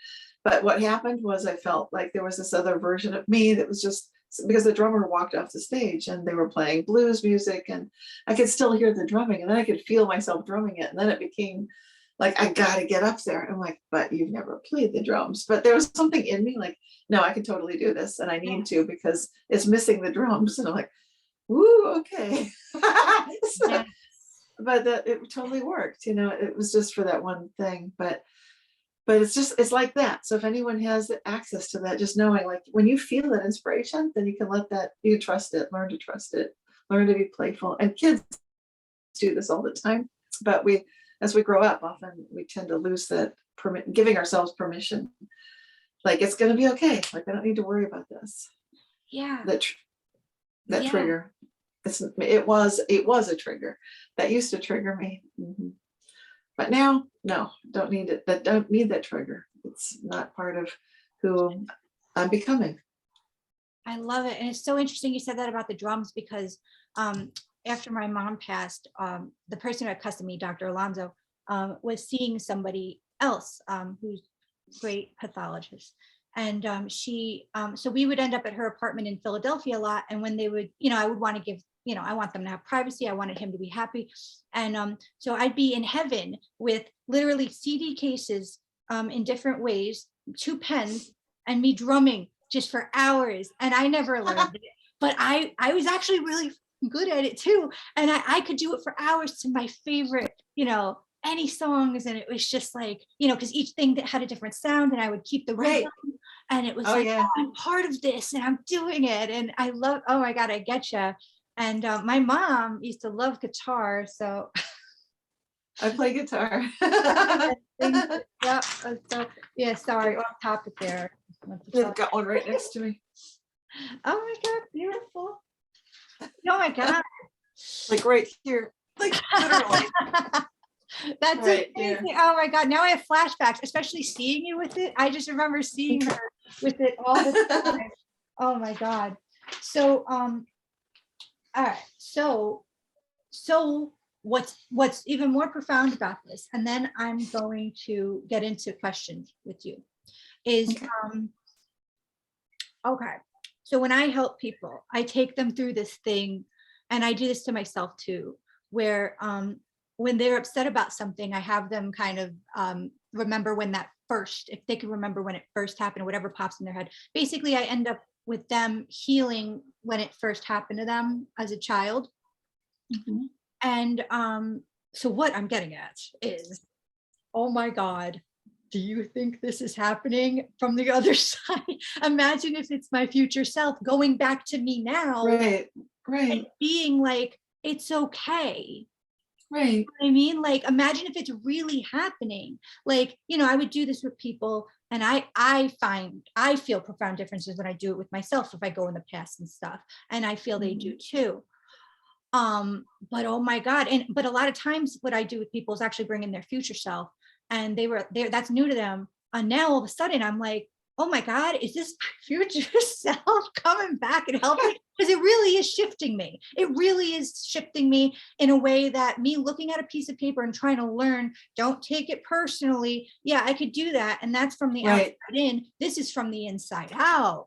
[SPEAKER 2] what happened was I felt like there was this other version of me that was just, because the drummer walked off the stage and they were playing blues music, and I could still hear the drumming, and then I could feel myself drumming it. And then it became like, I got to get up there. I'm like, but you've never played the drums. But there was something in me like, no, I can totally do this. And I need to, because it's missing the drums. And I'm like, ooh, okay. But it totally worked. It was just for that one thing. But it's like that. So if anyone has access to that, just knowing, like, when you feel that inspiration, then you can you trust it, learn to trust it, learn to be playful. And kids do this all the time. But as we grow up, often we tend to lose that giving ourselves permission. Like, it's going to be okay. Like, I don't need to worry about this.
[SPEAKER 1] Yeah.
[SPEAKER 2] That trigger. It was a trigger that used to trigger me. But now, no, don't need it. Don't need that trigger. It's not part of who I'm becoming.
[SPEAKER 1] I love it. And it's so interesting you said that about the drums, because after my mom passed, the person who had custody of me, Dr. Alonso, was seeing somebody else who's a great pathologist. And so we would end up at her apartment in Philadelphia a lot. And when they would, I would want to give, I want them to have privacy. I wanted him to be happy. And so I'd be in heaven with literally CD cases in different ways, 2 pens, and me drumming just for hours. And I never learned it, but I was actually really good at it too. And I could do it for hours to my favorite, any songs. And it was just like, because each thing that had a different sound, and I would keep the rhythm. And it was I'm part of this and I'm doing it. And I love, oh my God, I get you. And my mom used to love guitar. So
[SPEAKER 2] I play guitar.
[SPEAKER 1] Yeah, so yeah, sorry, off topic there.
[SPEAKER 2] I've got one right next to me.
[SPEAKER 1] Oh my God, beautiful. Oh my God.
[SPEAKER 2] Like right here. Like literally.
[SPEAKER 1] That's
[SPEAKER 2] Right
[SPEAKER 1] amazing.
[SPEAKER 2] here.
[SPEAKER 1] Oh my God. Now I have flashbacks, especially seeing you with it. I just remember seeing her with it all the time. Oh my God. So, all right. So what's even more profound about this, and then I'm going to get into questions with you, is
[SPEAKER 2] Okay.
[SPEAKER 1] okay. So when I help people, I take them through this thing, and I do this to myself too, where when they're upset about something, I have them kind of remember when that first, if they can remember when it first happened, whatever pops in their head. Basically, I end up with them healing when it first happened to them as a child.
[SPEAKER 2] Mhm.
[SPEAKER 1] And so what I'm getting at is, oh my God, do you think this is happening from the other side? Imagine if it's my future self going back to me now
[SPEAKER 2] Right.
[SPEAKER 1] and
[SPEAKER 2] Right.
[SPEAKER 1] being like, it's okay.
[SPEAKER 2] Right.
[SPEAKER 1] I mean, like, imagine if it's really happening. Like, I would do this with people, and I feel profound differences when I do it with myself if I go in the past and stuff. And I feel they do too. But oh my God. But a lot of times what I do with people is actually bring in their future self, and they were there, that's new to them. And now all of a sudden I'm like, oh my God, is this my future self coming back and helping? Because it really is shifting me. It really is shifting me in a way that me looking at a piece of paper and trying to learn, don't take it personally. Yeah, I could do that. And that's from the outside
[SPEAKER 2] Right.
[SPEAKER 1] in. This is from the inside out.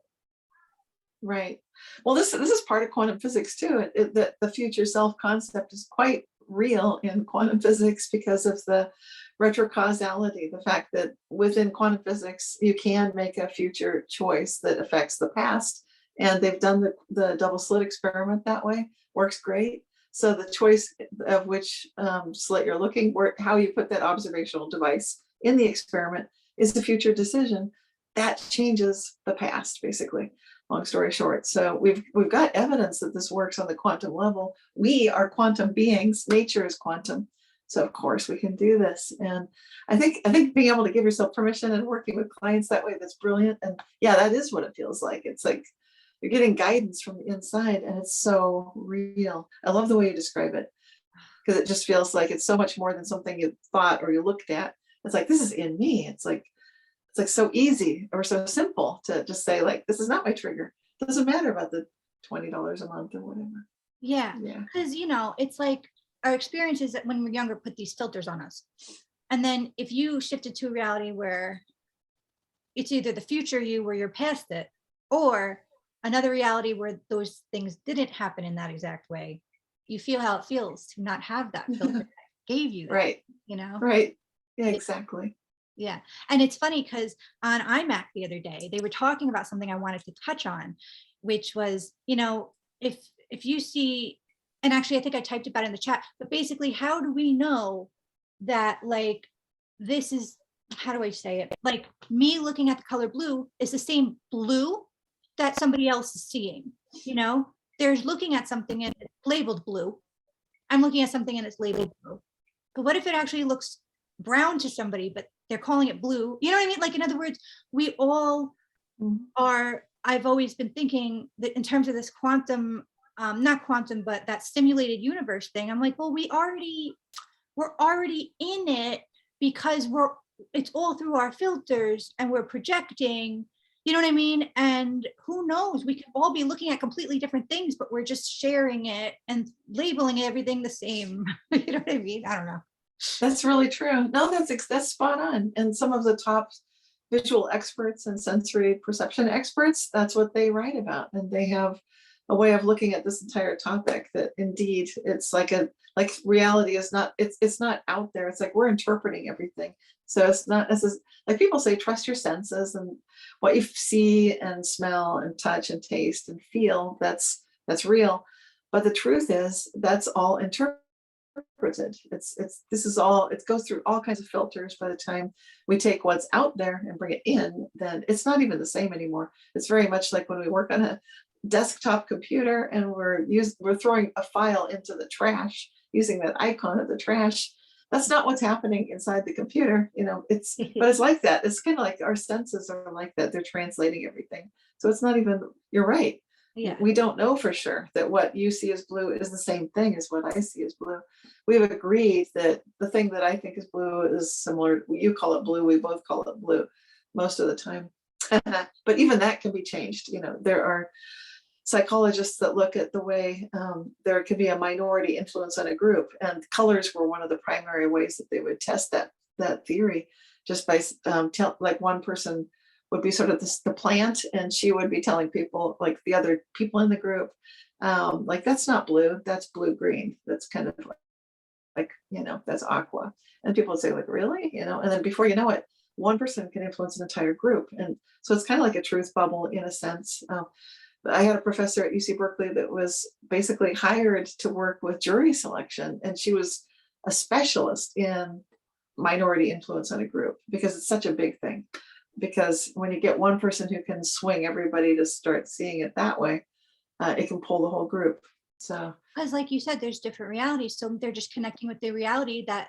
[SPEAKER 2] Right. Well, this is part of quantum physics too. The future self concept is quite real in quantum physics because of the retrocausality, the fact that within quantum physics you can make a future choice that affects the past, and they've done the double slit experiment that way. Works great. So the choice of which slit you're looking, where how you put that observational device in the experiment is the future decision that changes the past, basically. Long story short, so we've got evidence that this works on the quantum level. We are quantum beings. Nature is quantum, so of course we can do this. And I think being able to give yourself permission and working with clients that way, that's brilliant. And yeah, that is what it feels like. It's like you're getting guidance from the inside, and it's so real. I love the way you describe it, because it just feels like it's so much more than something you thought or you looked at. It's like, this is in me. It's like so easy or so simple to just say, like, this is not my trigger. It doesn't matter about the $20 a month or whatever.
[SPEAKER 1] Yeah.
[SPEAKER 2] Yeah.
[SPEAKER 1] Because, it's like our experiences that when we're younger put these filters on us. And then if you shifted to a reality where it's either the future you where you're past it, or another reality where those things didn't happen in that exact way, you feel how it feels to not have that filter that gave you that,
[SPEAKER 2] Right.
[SPEAKER 1] you know?
[SPEAKER 2] Right. Yeah,
[SPEAKER 1] It-
[SPEAKER 2] exactly.
[SPEAKER 1] yeah. And it's funny because on iMac the other day, they were talking about something I wanted to touch on, which was, if you see, and actually I think I typed about it in the chat, but basically, how do we know that, like, this is, how do I say it? Like, me looking at the color blue is the same blue that somebody else is seeing, They're looking at something and it's labeled blue. I'm looking at something and it's labeled blue. But what if it actually looks brown to somebody, but they're calling it blue? You know what I mean? Like, in other words, we all are, I've always been thinking that in terms of this quantum, not quantum, but that simulated universe thing, I'm like, well, we're already in it because it's all through our filters and we're projecting, you know what I mean? And who knows, we could all be looking at completely different things, but we're just sharing it and labeling everything the same. You know what I mean? I don't know.
[SPEAKER 2] That's really true. No, that's spot on. And some of the top visual experts and sensory perception experts, that's what they write about. And they have a way of looking at this entire topic that indeed it's like reality is not, it's not out there. It's like we're interpreting everything. So it's not necessarily, like people say, trust your senses and what you see and smell and touch and taste and feel, that's real. But the truth is that's all interpreted. This is all, it goes through all kinds of filters. By the time we take what's out there and bring it in, then it's not even the same anymore. It's very much like when we work on a desktop computer and we're throwing a file into the trash using that icon of the trash. that's not what's happening inside the computer. But it's like that. It's kind of like our senses are like that. They're translating everything. So it's not even, you're right.
[SPEAKER 1] Yeah.
[SPEAKER 2] We don't know for sure that what you see as blue is the same thing as what I see as blue. We've agreed that the thing that I think is blue is similar. You call it blue. We both call it blue most of the time. But even that can be changed. There are psychologists that look at the way there can be a minority influence on a group, and colors were one of the primary ways that they would test that theory, just by like one person would be sort of the plant, and she would be telling people, like the other people in the group, like, that's not blue, that's blue green, that's kind of like that's aqua. And people would say, like, really? And then before you know it, one person can influence an entire group. And so it's kind of like a truth bubble in a sense. I had a professor at UC Berkeley that was basically hired to work with jury selection, and she was a specialist in minority influence on a group, because it's such a big thing. Because when you get one person who can swing everybody to start seeing it that way, it can pull the whole group. So,
[SPEAKER 1] because like you said, there's different realities, so they're just connecting with the reality that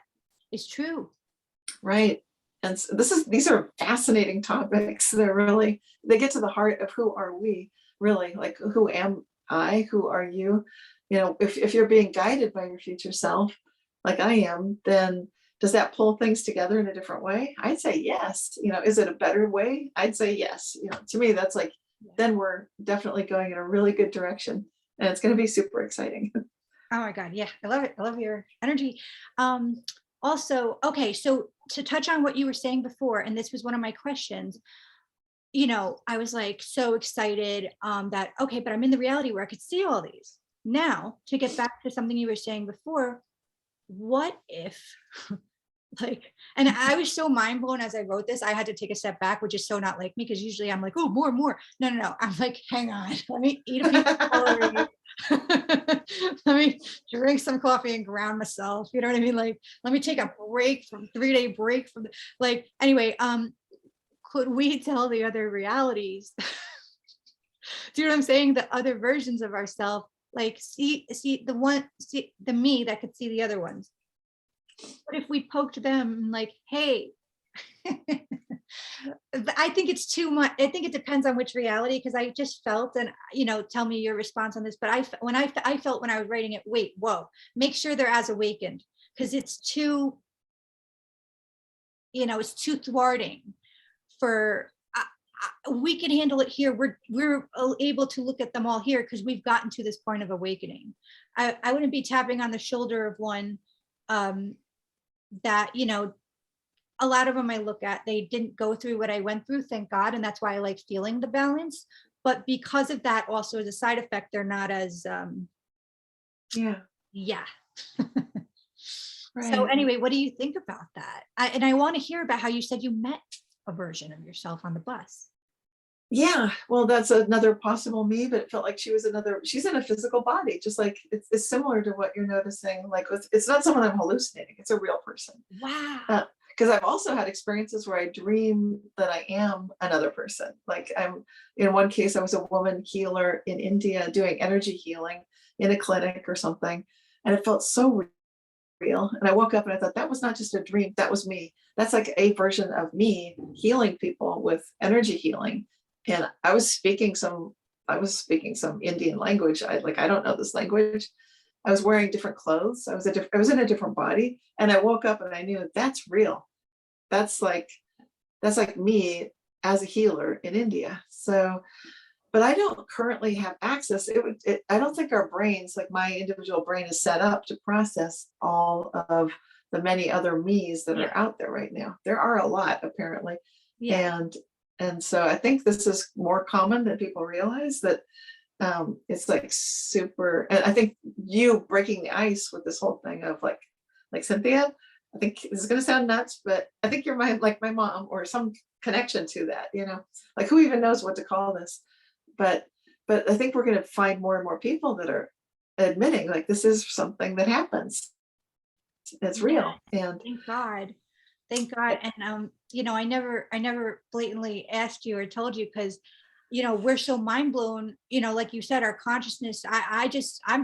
[SPEAKER 1] is true.
[SPEAKER 2] right. And so these are fascinating topics. They get to the heart of who are we, really, like, who am I, who are you? If you're being guided by your future self, like I am, then does that pull things together in a different way? I'd say yes. Is it a better way? I'd say yes. To me, that's like, then we're definitely going in a really good direction, and it's going to be super exciting.
[SPEAKER 1] Oh my God. Yeah. I love it. I love your energy. Also, okay. So to touch on what you were saying before, and this was one of my questions, I was like so excited that, okay, but I'm in the reality where I could see all these. Now, to get back to something you were saying before, what if and I was so mind blown as I wrote this, I had to take a step back, which is so not like me, because usually I'm like, oh, more. No. I'm like, hang on, let me eat a piece of celery. Let me drink some coffee and ground myself. You know what I mean? Like, let me take a break from 3-day break from anyway, could we tell the other realities? Do you know what I'm saying? The other versions of ourselves, like see the me that could see the other ones. What if we poked them like, hey, I think it's too much. I think it depends on which reality, because I just felt, and tell me your response on this, but I felt when I was writing it, wait, whoa, make sure they're as awakened, because it's too thwarting for we can handle it here. We're able to look at them all here because we've gotten to this point of awakening. I wouldn't be tapping on the shoulder of one that a lot of them I look at, they didn't go through what I went through, thank God, and that's why I like feeling the balance. But because of that, also as a side effect, they're not as yeah. Right. So anyway, what do you think about that? I want to hear about how you said you met a version of yourself on the bus.
[SPEAKER 2] Yeah, well, that's another possible me, but it felt like she's in a physical body, just like it's similar to what you're noticing. Like, it's not someone I'm hallucinating, it's a real person.
[SPEAKER 1] Wow.
[SPEAKER 2] Because I've also had experiences where I dream that I am another person. Like, in one case, I was a woman healer in India doing energy healing in a clinic or something, and it felt so real. And I woke up and I thought, that was not just a dream, that was me. That's like a version of me healing people with energy healing. And I was speaking some Indian language. I don't know this language. I was wearing different clothes. I was in a different body. And I woke up and I knew that's real. That's like me as a healer in India. So, but I don't currently have access. I don't think our brains, like my individual brain, is set up to process all of the many other me's that are out there right now. There are a lot, apparently. Yeah. And so I think this is more common than people realize, that it's like super. And I think you breaking the ice with this whole thing of like Cynthia, I think this is going to sound nuts, but I think you're like my mom, or some connection to that, like, who even knows what to call this? But I think we're going to find more and more people that are admitting, like, this is something that happens. It's real. And
[SPEAKER 1] thank God. And I never blatantly asked you or told you, because we're so mind blown, like you said, our consciousness, I'm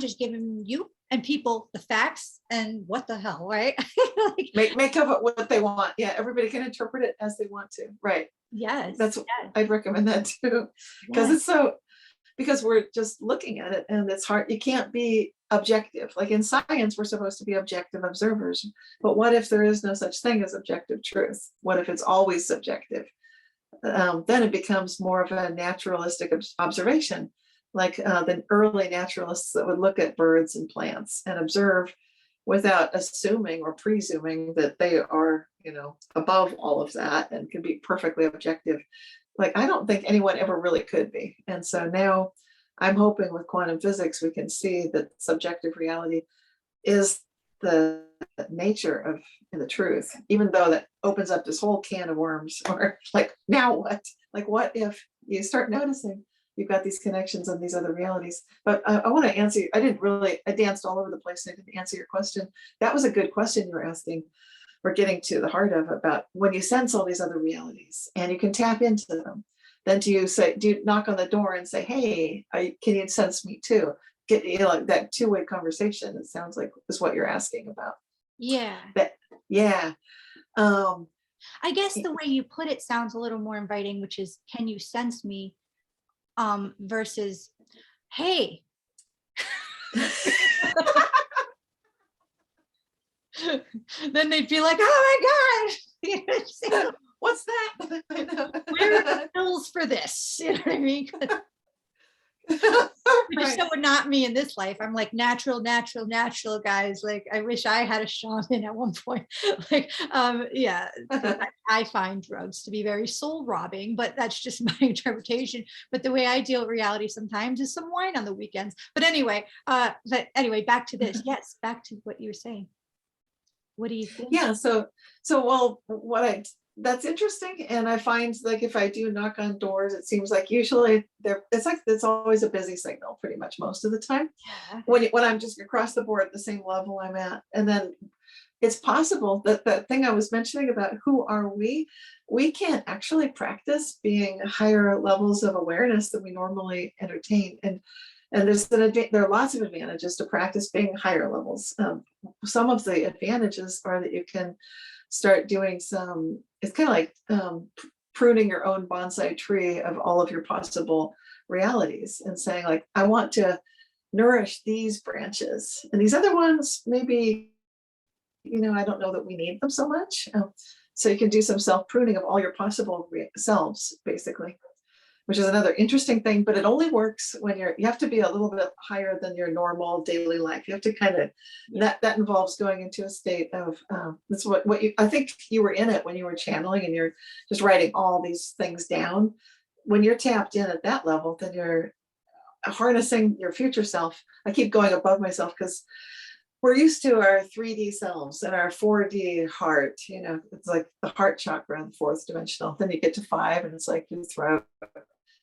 [SPEAKER 1] just giving you and people the facts and what the hell, right?
[SPEAKER 2] Make of it what they want. Yeah, everybody can interpret it as they want to. Right.
[SPEAKER 1] Yes,
[SPEAKER 2] That's
[SPEAKER 1] yes,
[SPEAKER 2] I'd recommend that too, because
[SPEAKER 1] yes.
[SPEAKER 2] it's so because we're just looking at it and it's hard. You can't be objective. Like in science, we're supposed to be objective observers. But what if there is no such thing as objective truth? What if it's always subjective? Then it becomes more of a naturalistic observation, like the early naturalists that would look at birds and plants and observe without assuming or presuming that they are, above all of that and can be perfectly objective. Like, I don't think anyone ever really could be. And so now I'm hoping with quantum physics, we can see that subjective reality is the nature of the truth, even though that opens up this whole can of worms. Or like, now what? Like, what if you start noticing you've got these connections and these other realities? But I want to answer you. I danced all over the place. And I didn't answer your question. That was a good question you were asking. We're getting to the heart of about when you sense all these other realities and you can tap into them. Then do you knock on the door and say, hey, can you sense me too? Get like that two-way conversation. It sounds like is what you're asking about.
[SPEAKER 1] Yeah.
[SPEAKER 2] Yeah.
[SPEAKER 1] I guess the way you put it sounds a little more inviting, which is, can you sense me? Versus, hey. Then they'd be like, oh my God.
[SPEAKER 2] What's that?
[SPEAKER 1] Where are the pills for this? You know what I mean? Which is so not me in this life. I'm like natural, guys. Like, I wish I had a shaman at one point. Like, yeah, I find drugs to be very soul robbing, but that's just my interpretation. But the way I deal with reality sometimes is some wine on the weekends. But anyway, back to this. Yes, back to what you were saying. What do you think?
[SPEAKER 2] Yeah. So well, that's interesting. And I find like if I do knock on doors, it seems like usually it's always a busy signal pretty much most of the time.
[SPEAKER 1] Yeah.
[SPEAKER 2] When I'm just across the board at the same level I'm at. And then it's possible that that thing I was mentioning about who are we can't actually practice being higher levels of awareness than we normally entertain. And there are lots of advantages to practice being higher levels. Some of the advantages are that you can start doing it's kind of like pruning your own bonsai tree of all of your possible realities and saying like, I want to nourish these branches and these other ones, maybe, I don't know that we need them so much. So you can do some self-pruning of all your possible selves, basically, which is another interesting thing, but it only works when you have to be a little bit higher than your normal daily life. You have to kind of, that involves going into a state of, that's what I think you were in it when you were channeling and you're just writing all these things down. When you're tapped in at that level, then you're harnessing your future self. I keep going above myself because we're used to our 3D selves and our 4D heart, it's like the heart chakra, the fourth dimensional. Then you get to 5 and it's like your throat.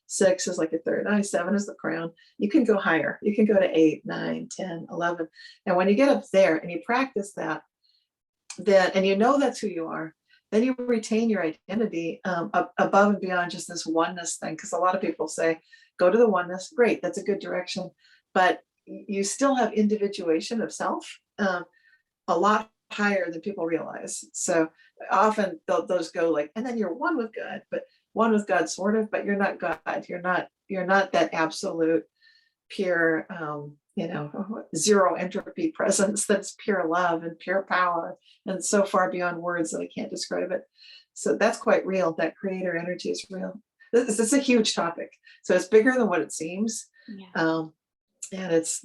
[SPEAKER 2] 6 is like a third eye, 7 is the crown. You can go higher. You can go to 8, 9, 10, 11. And when you get up there and you practice that, then, and that's who you are, then you retain your identity above and beyond just this oneness thing. Because a lot of people say, go to the oneness. Great, that's a good direction. But you still have individuation of self a lot higher than people realize. So often those go like, and then you're one with God, but one with God sort of, but you're not God. You're not that absolute pure, zero entropy presence that's pure love and pure power and so far beyond words that I can't describe it. So that's quite real. That creator energy is real. This is a huge topic. So it's bigger than what it seems.
[SPEAKER 1] Yeah.
[SPEAKER 2] And it's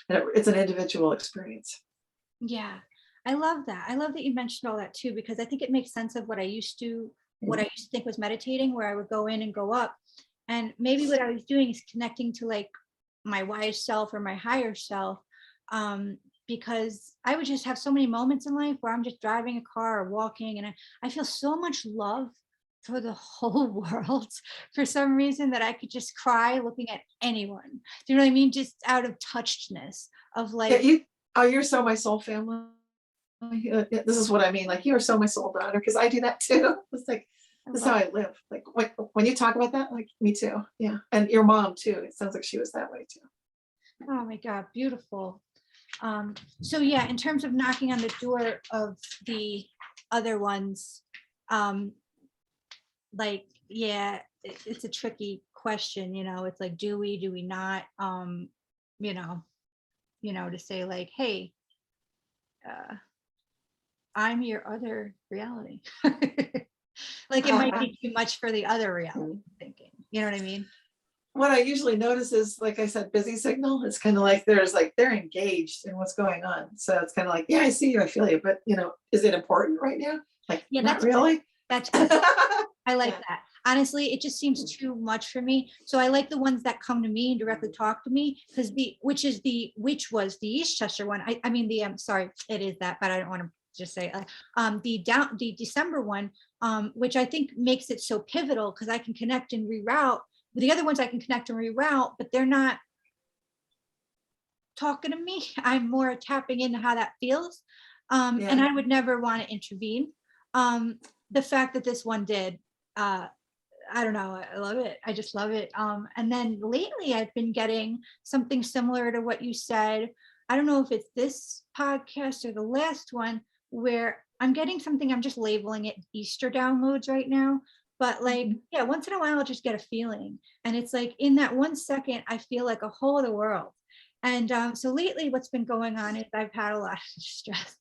[SPEAKER 2] an individual experience.
[SPEAKER 1] Yeah, I love that. I love that you mentioned all that too, because I think it makes sense of what I used to think was meditating, where I would go in and go up. And maybe what I was doing is connecting to like my wise self or my higher self, because I would just have so many moments in life where I'm just driving a car or walking and I feel so much love for the whole world for some reason that I could just cry looking at anyone. Do you know what I mean? Just out of touchedness of like,
[SPEAKER 2] you're so my soul family. This is what I mean. Like, you are so my soul daughter, because I do that too. It's like, this is how I live. Like when you talk about that, like me too. Yeah. And your mom too. It sounds like she was that way too.
[SPEAKER 1] oh my God, beautiful. So yeah, in terms of knocking on the door of the other ones, like, yeah, it's a tricky question, it's like, do we not, you know, to say like, hey, uh, I'm your other reality. Like it might be too much for the other reality thinking. You know what I mean?
[SPEAKER 2] What I usually notice is, like I said, busy signal. It's kind of like they're engaged in what's going on. So it's kind of like, yeah, I see you, I feel you, but is it important right now? Like,
[SPEAKER 1] Yeah,
[SPEAKER 2] not
[SPEAKER 1] that's good.
[SPEAKER 2] really.
[SPEAKER 1] That's good. I like
[SPEAKER 2] Yeah.
[SPEAKER 1] that. Honestly, it just seems too much for me. So I like the ones that come to me and directly talk to me, because which was the Eastchester one. I mean sorry, it is that, but I don't want to just say the December one, which I think makes it so pivotal because I can connect and reroute. The other ones I can connect and reroute, but they're not talking to me. I'm more tapping into how that feels.
[SPEAKER 2] Yeah.
[SPEAKER 1] And I would never want to intervene. The fact that this one did, I don't know, I love it. I just love it. And then lately I've been getting something similar to what you said. I don't know if it's this podcast or the last one, where I'm getting something, I'm just labeling it Easter downloads right now. But like, yeah, once in a while I'll just get a feeling. And it's like in that 1 second, I feel like a whole other world. And so lately what's been going on is I've had a lot of stress.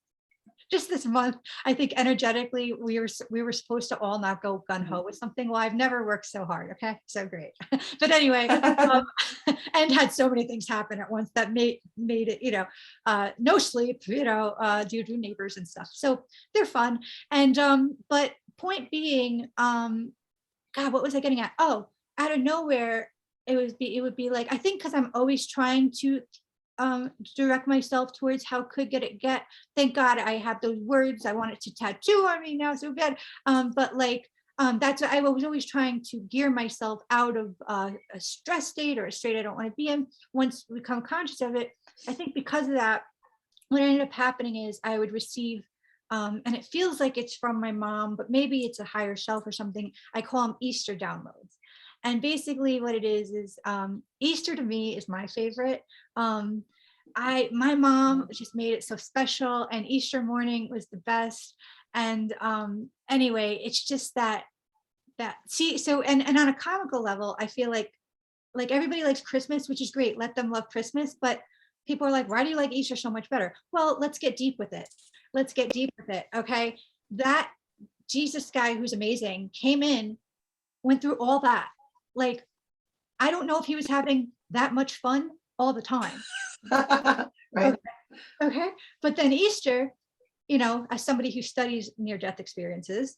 [SPEAKER 1] Just this month, I think energetically we were supposed to all not go gung-ho with something. Well, I've never worked so hard. Okay, so great. But anyway, and had so many things happen at once that made it, no sleep, due to neighbors and stuff. So they're fun. And but point being, God, what was I getting at? Oh, out of nowhere, it would be like, I think because I'm always trying to direct myself towards how could it get. Thank God I have those words. I want it to tattoo on me now so bad. But like, that's what I was always trying to gear myself out of a stress state or a state I don't want to be in. Once we become conscious of it, I think because of that, what ended up happening is I would receive, and it feels like it's from my mom, but maybe it's a higher self or something. I call them Easter downloads. And basically what it is Easter to me is my favorite. My mom just made it so special, and Easter morning was the best. And anyway, it's just that see, so and on a comical level, I feel like everybody likes Christmas, which is great. Let them love Christmas, but people are like, why do you like Easter so much better? Well, let's get deep with it. Okay. That Jesus guy who's amazing came in, went through all that. Like, I don't know if he was having that much fun all the time.
[SPEAKER 2] Right.
[SPEAKER 1] Okay. But then Easter, as somebody who studies near-death experiences,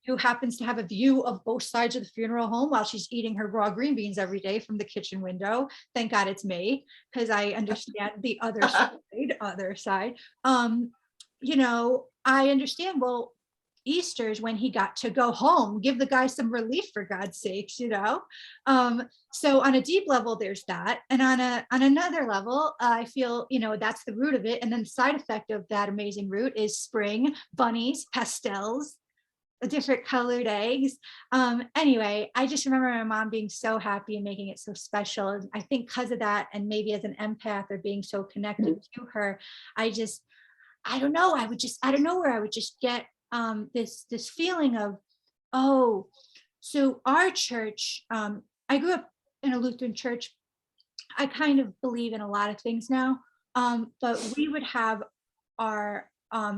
[SPEAKER 1] who happens to have a view of both sides of the funeral home while she's eating her raw green beans every day from the kitchen window. Thank God it's me, because I understand the other side. I understand, well, Easter's when he got to go home, give the guy some relief, for God's sakes. So on a deep level, there's that. And on another level, I feel, that's the root of it. And then the side effect of that amazing root is spring, bunnies, pastels, different colored eggs. Anyway, I just remember my mom being so happy and making it so special. And I think because of that, and maybe as an empath or being so connected to her, I don't know, out of nowhere, I would just get this feeling of, oh, so our church, I grew up in a Lutheran church. I kind of believe in a lot of things now, but we would have our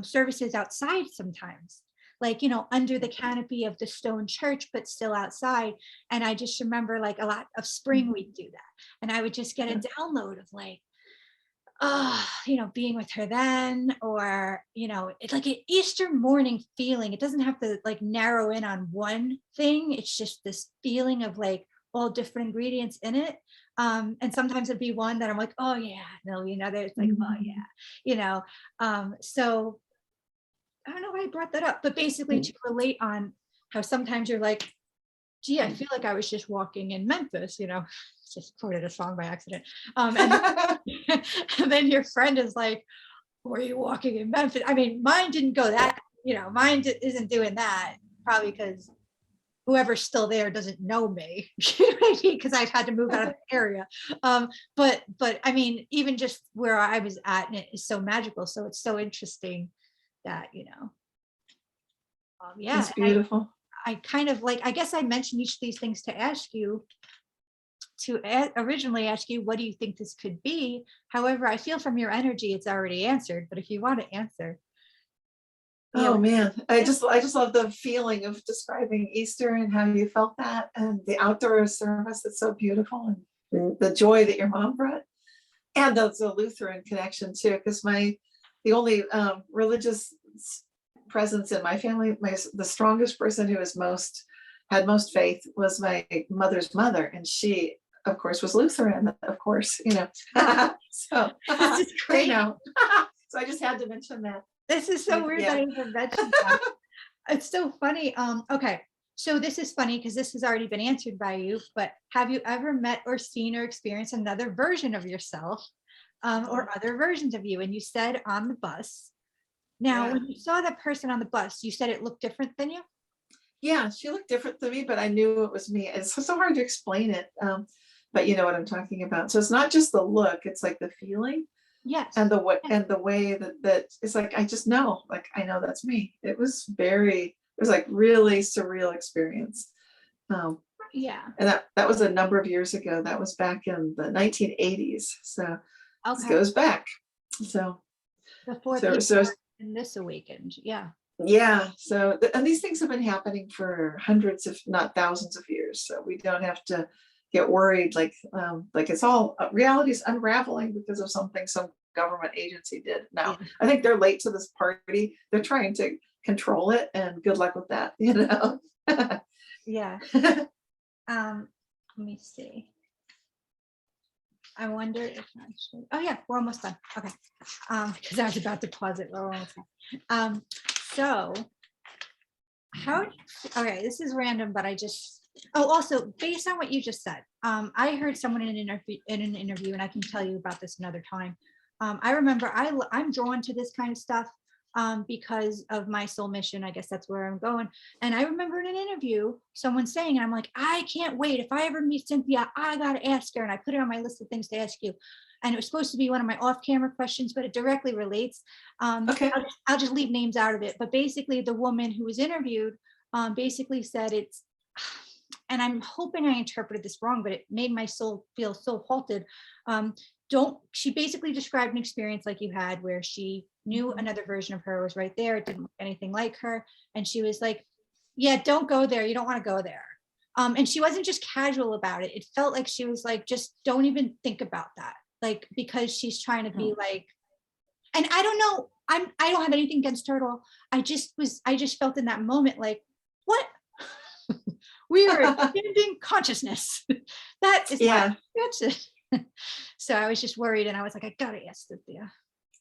[SPEAKER 1] services outside sometimes, like, under the canopy of the stone church, but still outside. And I just remember like a lot of spring we'd do that. And I would just get a download of like, being with her then, or, it's like an Easter morning feeling. It doesn't have to like narrow in on one thing. It's just this feeling of like all different ingredients in it. And sometimes it'd be one that I'm like, oh yeah, no, there's like, oh yeah, so I don't know why I brought that up, but basically to relate on how sometimes you're like, gee, I feel like I was just walking in Memphis, just quoted a song by accident. And then your friend is like, were you walking in Memphis? I mean, mine didn't go that, mine isn't doing that, probably because whoever's still there doesn't know me, because I've had to move out of the area. But I mean, even just where I was at, and it is so magical. So it's so interesting that, yeah,
[SPEAKER 2] It's beautiful.
[SPEAKER 1] I kind of like, I guess I mentioned each of these things to ask you, originally ask you, what do you think this could be? However, I feel from your energy, it's already answered, but if you want to answer.
[SPEAKER 2] Oh man, I just love the feeling of describing Easter and how you felt that, and the outdoor service. It's so beautiful, and the joy that your mom brought, and the Lutheran connection too. Because the only religious presence in my family, the strongest person who had most faith was my mother's mother, and she, of course, was Lutheran. Of course, so
[SPEAKER 1] This is great.
[SPEAKER 2] So I just had to mention that.
[SPEAKER 1] This is so weird that I even mentioned that. It's so funny. Okay, so this is funny because this has already been answered by you, but have you ever met or seen or experienced another version of yourself, or other versions of you? And you said on the bus. Now, when you saw that person on the bus, you said it looked different than you?
[SPEAKER 2] Yeah, she looked different than me, but I knew it was me. It's so hard to explain it. But you know what I'm talking about. So it's not just the look, it's like the feeling.
[SPEAKER 1] Yes.
[SPEAKER 2] And the way that it's like, I just know, like, I know that's me. It was like really surreal experience.
[SPEAKER 1] Yeah.
[SPEAKER 2] And that was a number of years ago. That was back in the 1980s. So this goes back. So
[SPEAKER 1] before in this awakened. Yeah.
[SPEAKER 2] Yeah. So and these things have been happening for hundreds, if not thousands of years. So we don't have to get worried like it's all reality's unraveling because of something some government agency did. Now, I think they're late to this party. They're trying to control it, and good luck with that,
[SPEAKER 1] Yeah. Let me see. I wonder if actually, oh yeah, we're almost done. Okay. Because I was about to pause it. We're almost done. So okay, this is random, but also based on what you just said, I heard someone in an interview, and I can tell you about this another time. I remember I'm drawn to this kind of stuff because of my soul mission. I guess that's where I'm going. And I remember in an interview, someone saying, and I'm like, I can't wait. If I ever meet Cynthia, I got to ask her. And I put it on my list of things to ask you. And it was supposed to be one of my off-camera questions, but it directly relates.
[SPEAKER 2] Okay.
[SPEAKER 1] I'll just leave names out of it. But basically, the woman who was interviewed basically said it's, and I'm hoping I interpreted this wrong, but it made my soul feel so halted. She basically described an experience like you had where she knew another version of her was right there. It didn't look anything like her. And she was like, yeah, don't go there. You don't want to go there. And she wasn't just casual about it. It felt like she was like, just don't even think about that. Like, because she's trying to be like, and I don't know, I don't have anything against her at all. I just felt in that moment, like, what? We are expanding consciousness. That is that's it. So I was just worried, and I was like, I gotta ask Cynthia.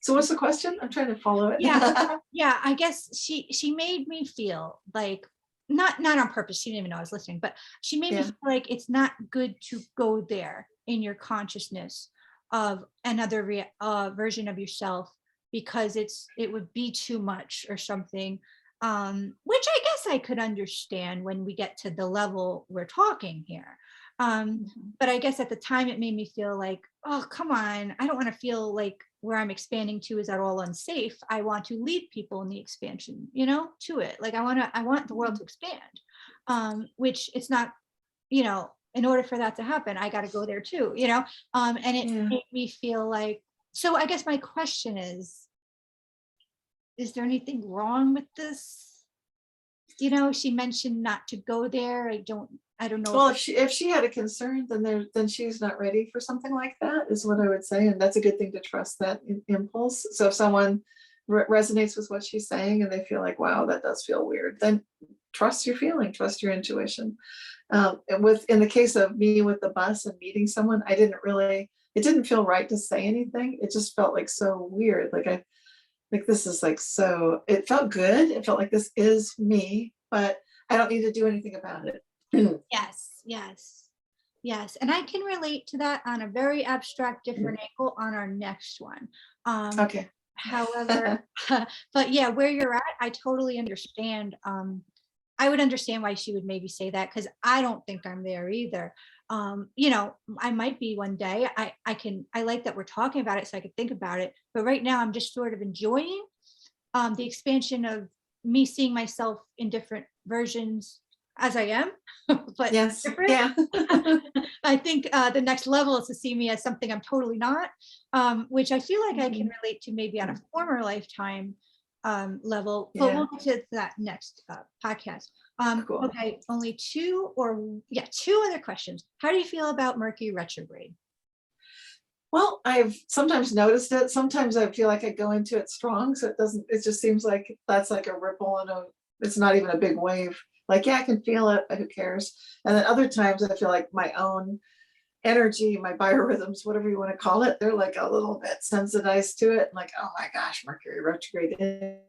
[SPEAKER 2] So what's the question? I'm trying to follow it.
[SPEAKER 1] Yeah. I guess she made me feel like, not on purpose. She didn't even know I was listening, but she made me feel like it's not good to go there in your consciousness of another version of yourself, because it would be too much or something. Which I guess I could understand when we get to the level we're talking here. But I guess at the time it made me feel like, oh, come on, I don't want to feel like where I'm expanding to is at all unsafe. I want to lead people in the expansion, to it. Like I want the world to expand, which it's not, in order for that to happen, I got to go there too, and it made me feel like, so I guess my question is there anything wrong with this? She mentioned not to go there. I don't know.
[SPEAKER 2] Well, if she had a concern, then she's not ready for something like that, is what I would say. And that's a good thing to trust that impulse. So if someone resonates with what she's saying and they feel like, wow, that does feel weird, then trust your feeling, trust your intuition. And in the case of me with the bus and meeting someone, it didn't feel right to say anything. It just felt like so weird. Like this is like, so it felt good. It felt like this is me, but I don't need to do anything about it.
[SPEAKER 1] Yes. And I can relate to that on a very abstract, different angle on our next one.
[SPEAKER 2] Okay.
[SPEAKER 1] However, but yeah, where you're at, I totally understand. I would understand why she would maybe say that, because I don't think I'm there either. You know, I might be one day. I like that we're talking about it so I could think about it. But right now I'm just sort of enjoying the expansion of me seeing myself in different versions as I am, but
[SPEAKER 2] Yes.
[SPEAKER 1] different.
[SPEAKER 2] Yeah.
[SPEAKER 1] I think the next level is to see me as something I'm totally not, which I feel like I can relate to maybe on a former lifetime level, but
[SPEAKER 2] Yeah.
[SPEAKER 1] we'll get to that next podcast.
[SPEAKER 2] Cool.
[SPEAKER 1] Okay, only two other questions. How do you feel about Mercury retrograde?
[SPEAKER 2] Well, I've sometimes noticed it. Sometimes I feel like I go into it strong, so it just seems like that's like a ripple and it's not even a big wave. Like, yeah, I can feel it, who cares? And then other times I feel like my own energy, my biorhythms, whatever you want to call it, they're like a little bit sensitized to it. Like, oh my gosh, Mercury retrograde, it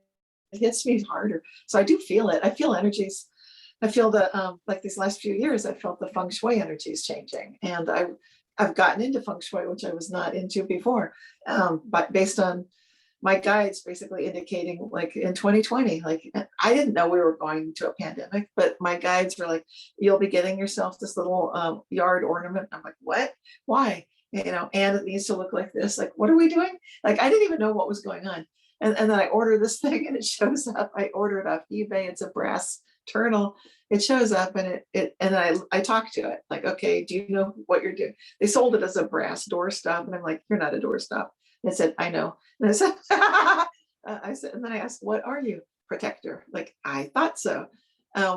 [SPEAKER 2] hits me harder. So I do feel it. I feel energies. I feel the like these last few years, I felt the feng shui energies changing, and I've gotten into feng shui, which I was not into before, but based on my guides basically indicating, like in 2020, like I didn't know we were going to a pandemic, but my guides were like, "You'll be getting yourself this little yard ornament." I'm like, "What? Why?" You know, and it needs to look like this. Like, what are we doing? Like, I didn't even know what was going on. And then I order this thing and it shows up. I order it off eBay. It's a brass turtle. It shows up and and then I talk to it like, okay, do you know what you're doing? They sold it as a brass doorstop, and I'm like, you're not a doorstop. And it said, I know. And I said, I said, and then I asked, what are you? Protector. Like, I thought so.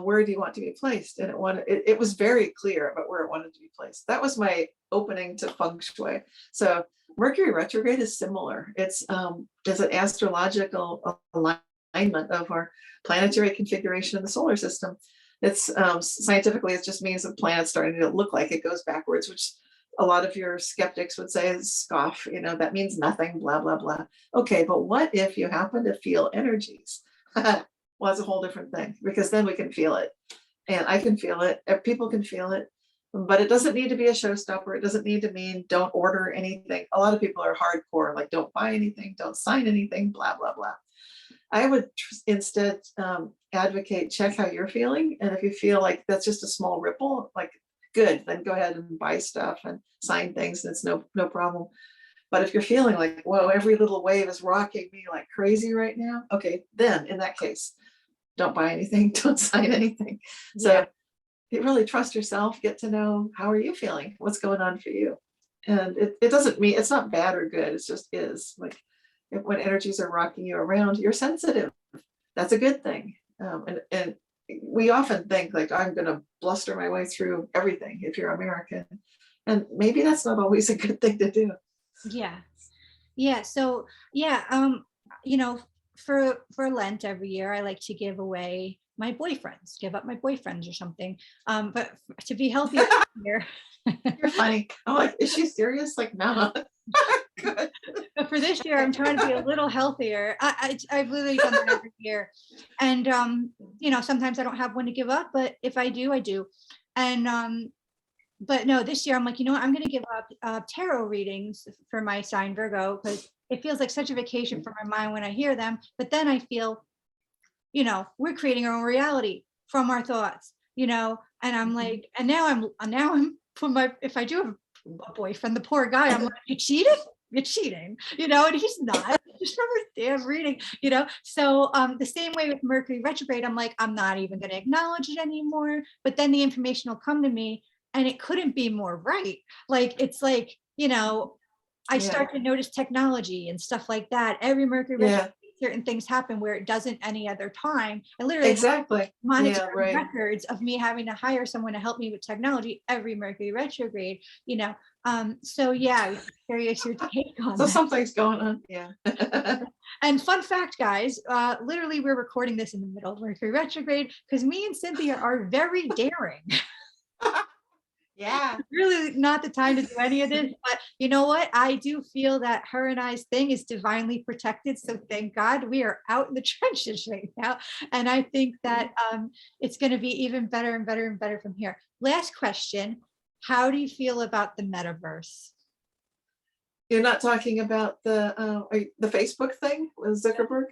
[SPEAKER 2] Where do you want to be placed? And it was very clear about where it wanted to be placed. That was my opening to feng shui. So Mercury retrograde is similar. It's an astrological alignment of our planetary configuration in the solar system. It's scientifically, it just means the planet's starting to look like it goes backwards, which a lot of your skeptics would say is scoff, you know, that means nothing, blah, blah, blah. Okay, but what if you happen to feel energies? Well, that's a whole different thing, because then we can feel it. And I can feel it, people can feel it, but it doesn't need to be a showstopper. It doesn't need to mean don't order anything. A lot of people are hardcore, like don't buy anything, don't sign anything, blah, blah, blah. I would instead advocate check how you're feeling. And if you feel like that's just a small ripple, like good, then go ahead and buy stuff and sign things. And it's no problem. But if you're feeling like, whoa, every little wave is rocking me like crazy right now, okay, then in that case, don't buy anything, don't sign anything. So you really trust yourself, get to know how are you feeling, what's going on for you. And it doesn't mean it's not bad or good, it just is. Like when energies are rocking you around, you're sensitive. That's a good thing. And we often think like I'm going to bluster my way through everything if you're American, and maybe that's not always a good thing to do.
[SPEAKER 1] Yeah. Yeah. So yeah, you know, for Lent every year, I like to give away my boyfriends, give up my boyfriends or something. But to be healthy here,
[SPEAKER 2] You're funny. I'm like, is she serious? Like, no. Good.
[SPEAKER 1] but for this year, I'm trying to be a little healthier. I've literally done that every year, and you know, sometimes I don't have one to give up, but if I do, I do. And but no, this year I'm like, you know what, I'm going to give up tarot readings for my sign Virgo, because it feels like such a vacation for my mind when I hear them. But then I feel, you know, we're creating our own reality from our thoughts, you know, and I'm like, and now I'm for my, if I do have a boyfriend, the poor guy, I'm like, you cheated? You're cheating, you know, and he's not, just from his damn reading, you know. So the same way with Mercury retrograde, I'm like, I'm not even going to acknowledge it anymore. But then the information will come to me and it couldn't be more right. Like, it's like, you know, I
[SPEAKER 2] Yeah.
[SPEAKER 1] start to notice technology and stuff like that. Every Mercury
[SPEAKER 2] Yeah.
[SPEAKER 1] retrograde, certain things happen where it doesn't any other time. I literally have
[SPEAKER 2] Exactly.
[SPEAKER 1] monetary
[SPEAKER 2] Yeah. Right.
[SPEAKER 1] records of me having to hire someone to help me with technology every Mercury retrograde, you know. So yeah, I was curious your take on
[SPEAKER 2] So
[SPEAKER 1] that.
[SPEAKER 2] something's going on. Yeah.
[SPEAKER 1] And fun fact, guys, literally we're recording this in the middle of Mercury retrograde because me and Cynthia are very daring.
[SPEAKER 2] Yeah.
[SPEAKER 1] Really not the time to do any of this, but you know what? I do feel that her and I's thing is divinely protected. So thank God we are out in the trenches right now. And I think that it's going to be even better and better and better from here. Last question. How do you feel about the metaverse?
[SPEAKER 2] You're not talking about the Facebook thing with Zuckerberg?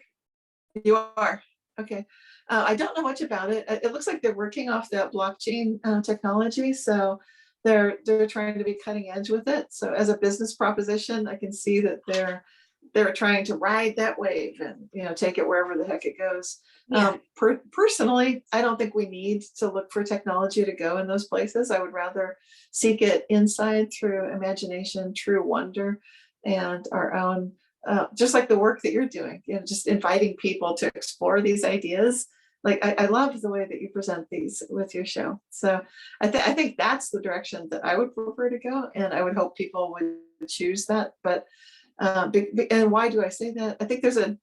[SPEAKER 2] You are. Okay. I don't know much about it. It looks like they're working off that blockchain technology, so they're trying to be cutting edge with it. So as a business proposition, I can see that they're trying to ride that wave and take it wherever the heck it goes.
[SPEAKER 1] Yeah.
[SPEAKER 2] Personally, I don't think we need to look for technology to go in those places. I would rather seek it inside through imagination, true wonder, and our own. Just like the work that you're doing, just inviting people to explore these ideas. Like I love the way that you present these with your show. So I think that's the direction that I would prefer to go, and I would hope people would choose that. But and why do I say that? I think there's a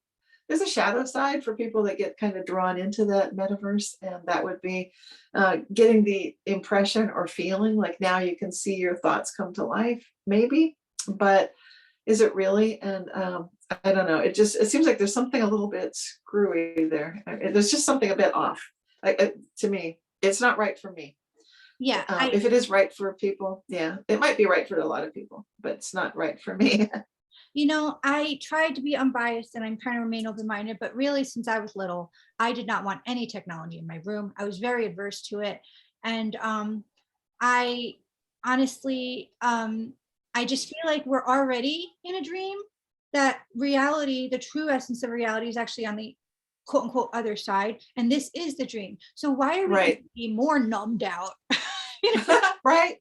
[SPEAKER 2] shadow side for people that get kind of drawn into that metaverse, and that would be getting the impression or feeling like now you can see your thoughts come to life, maybe, but is it really? And I don't know. It seems like there's something a little bit screwy there. There's just something a bit off. To me, it's not right for me.
[SPEAKER 1] Yeah.
[SPEAKER 2] If it is right for people, yeah, it might be right for a lot of people, but it's not right for me.
[SPEAKER 1] I tried to be unbiased and I'm trying to remain open-minded, but really since I was little, I did not want any technology in my room. I was very adverse to it. And I honestly, I just feel like we're already in a dream, that reality, the true essence of reality is actually on the quote unquote other side. And this is the dream. So why are we going
[SPEAKER 2] Right.
[SPEAKER 1] to be more numbed out?
[SPEAKER 2] Right.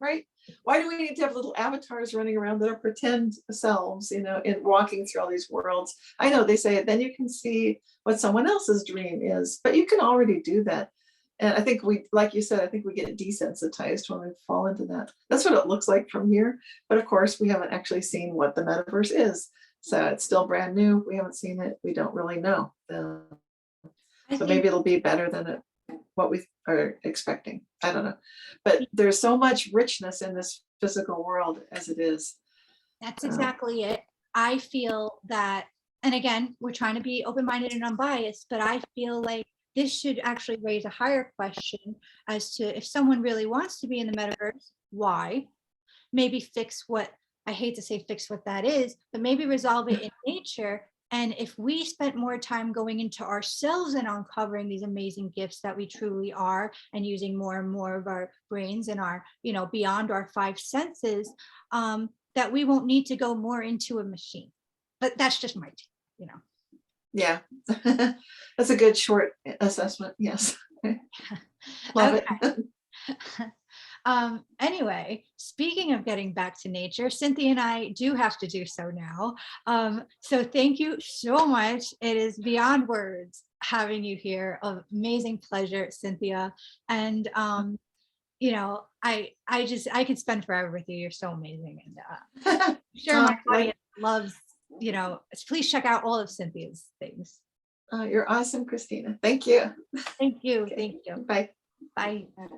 [SPEAKER 2] Why do we need to have little avatars running around that are pretend selves, and walking through all these worlds? I know they say it, then you can see what someone else's dream is, but you can already do that. And I think like you said, I think we get desensitized when we fall into that. That's what it looks like from here. But of course, we haven't actually seen what the metaverse is. So it's still brand new. We haven't seen it. We don't really know. So maybe it'll be better than what we are expecting. I don't know. But there's so much richness in this physical world as it is.
[SPEAKER 1] That's exactly it. I feel that, and again, we're trying to be open-minded and unbiased, but I feel like this should actually raise a higher question as to if someone really wants to be in the metaverse, why? Maybe fix what, I hate to say fix what that is, but maybe resolve it in nature. And if we spent more time going into ourselves and uncovering these amazing gifts that we truly are, and using more and more of our brains and our, beyond our five senses, that we won't need to go more into a machine. But that's just my take.
[SPEAKER 2] Yeah, that's a good short assessment. Yes. Love it.
[SPEAKER 1] Anyway, speaking of getting back to nature, Cynthia and I do have to do so now. So thank you so much. It is beyond words having you here. Amazing pleasure, Cynthia. And I could spend forever with you. You're so amazing. And I'm sure my audience loves, please check out all of Cynthia's things.
[SPEAKER 2] You're awesome, Christina. Thank you.
[SPEAKER 1] Thank you.
[SPEAKER 2] Okay.
[SPEAKER 1] Thank you.
[SPEAKER 2] Bye.
[SPEAKER 1] Bye.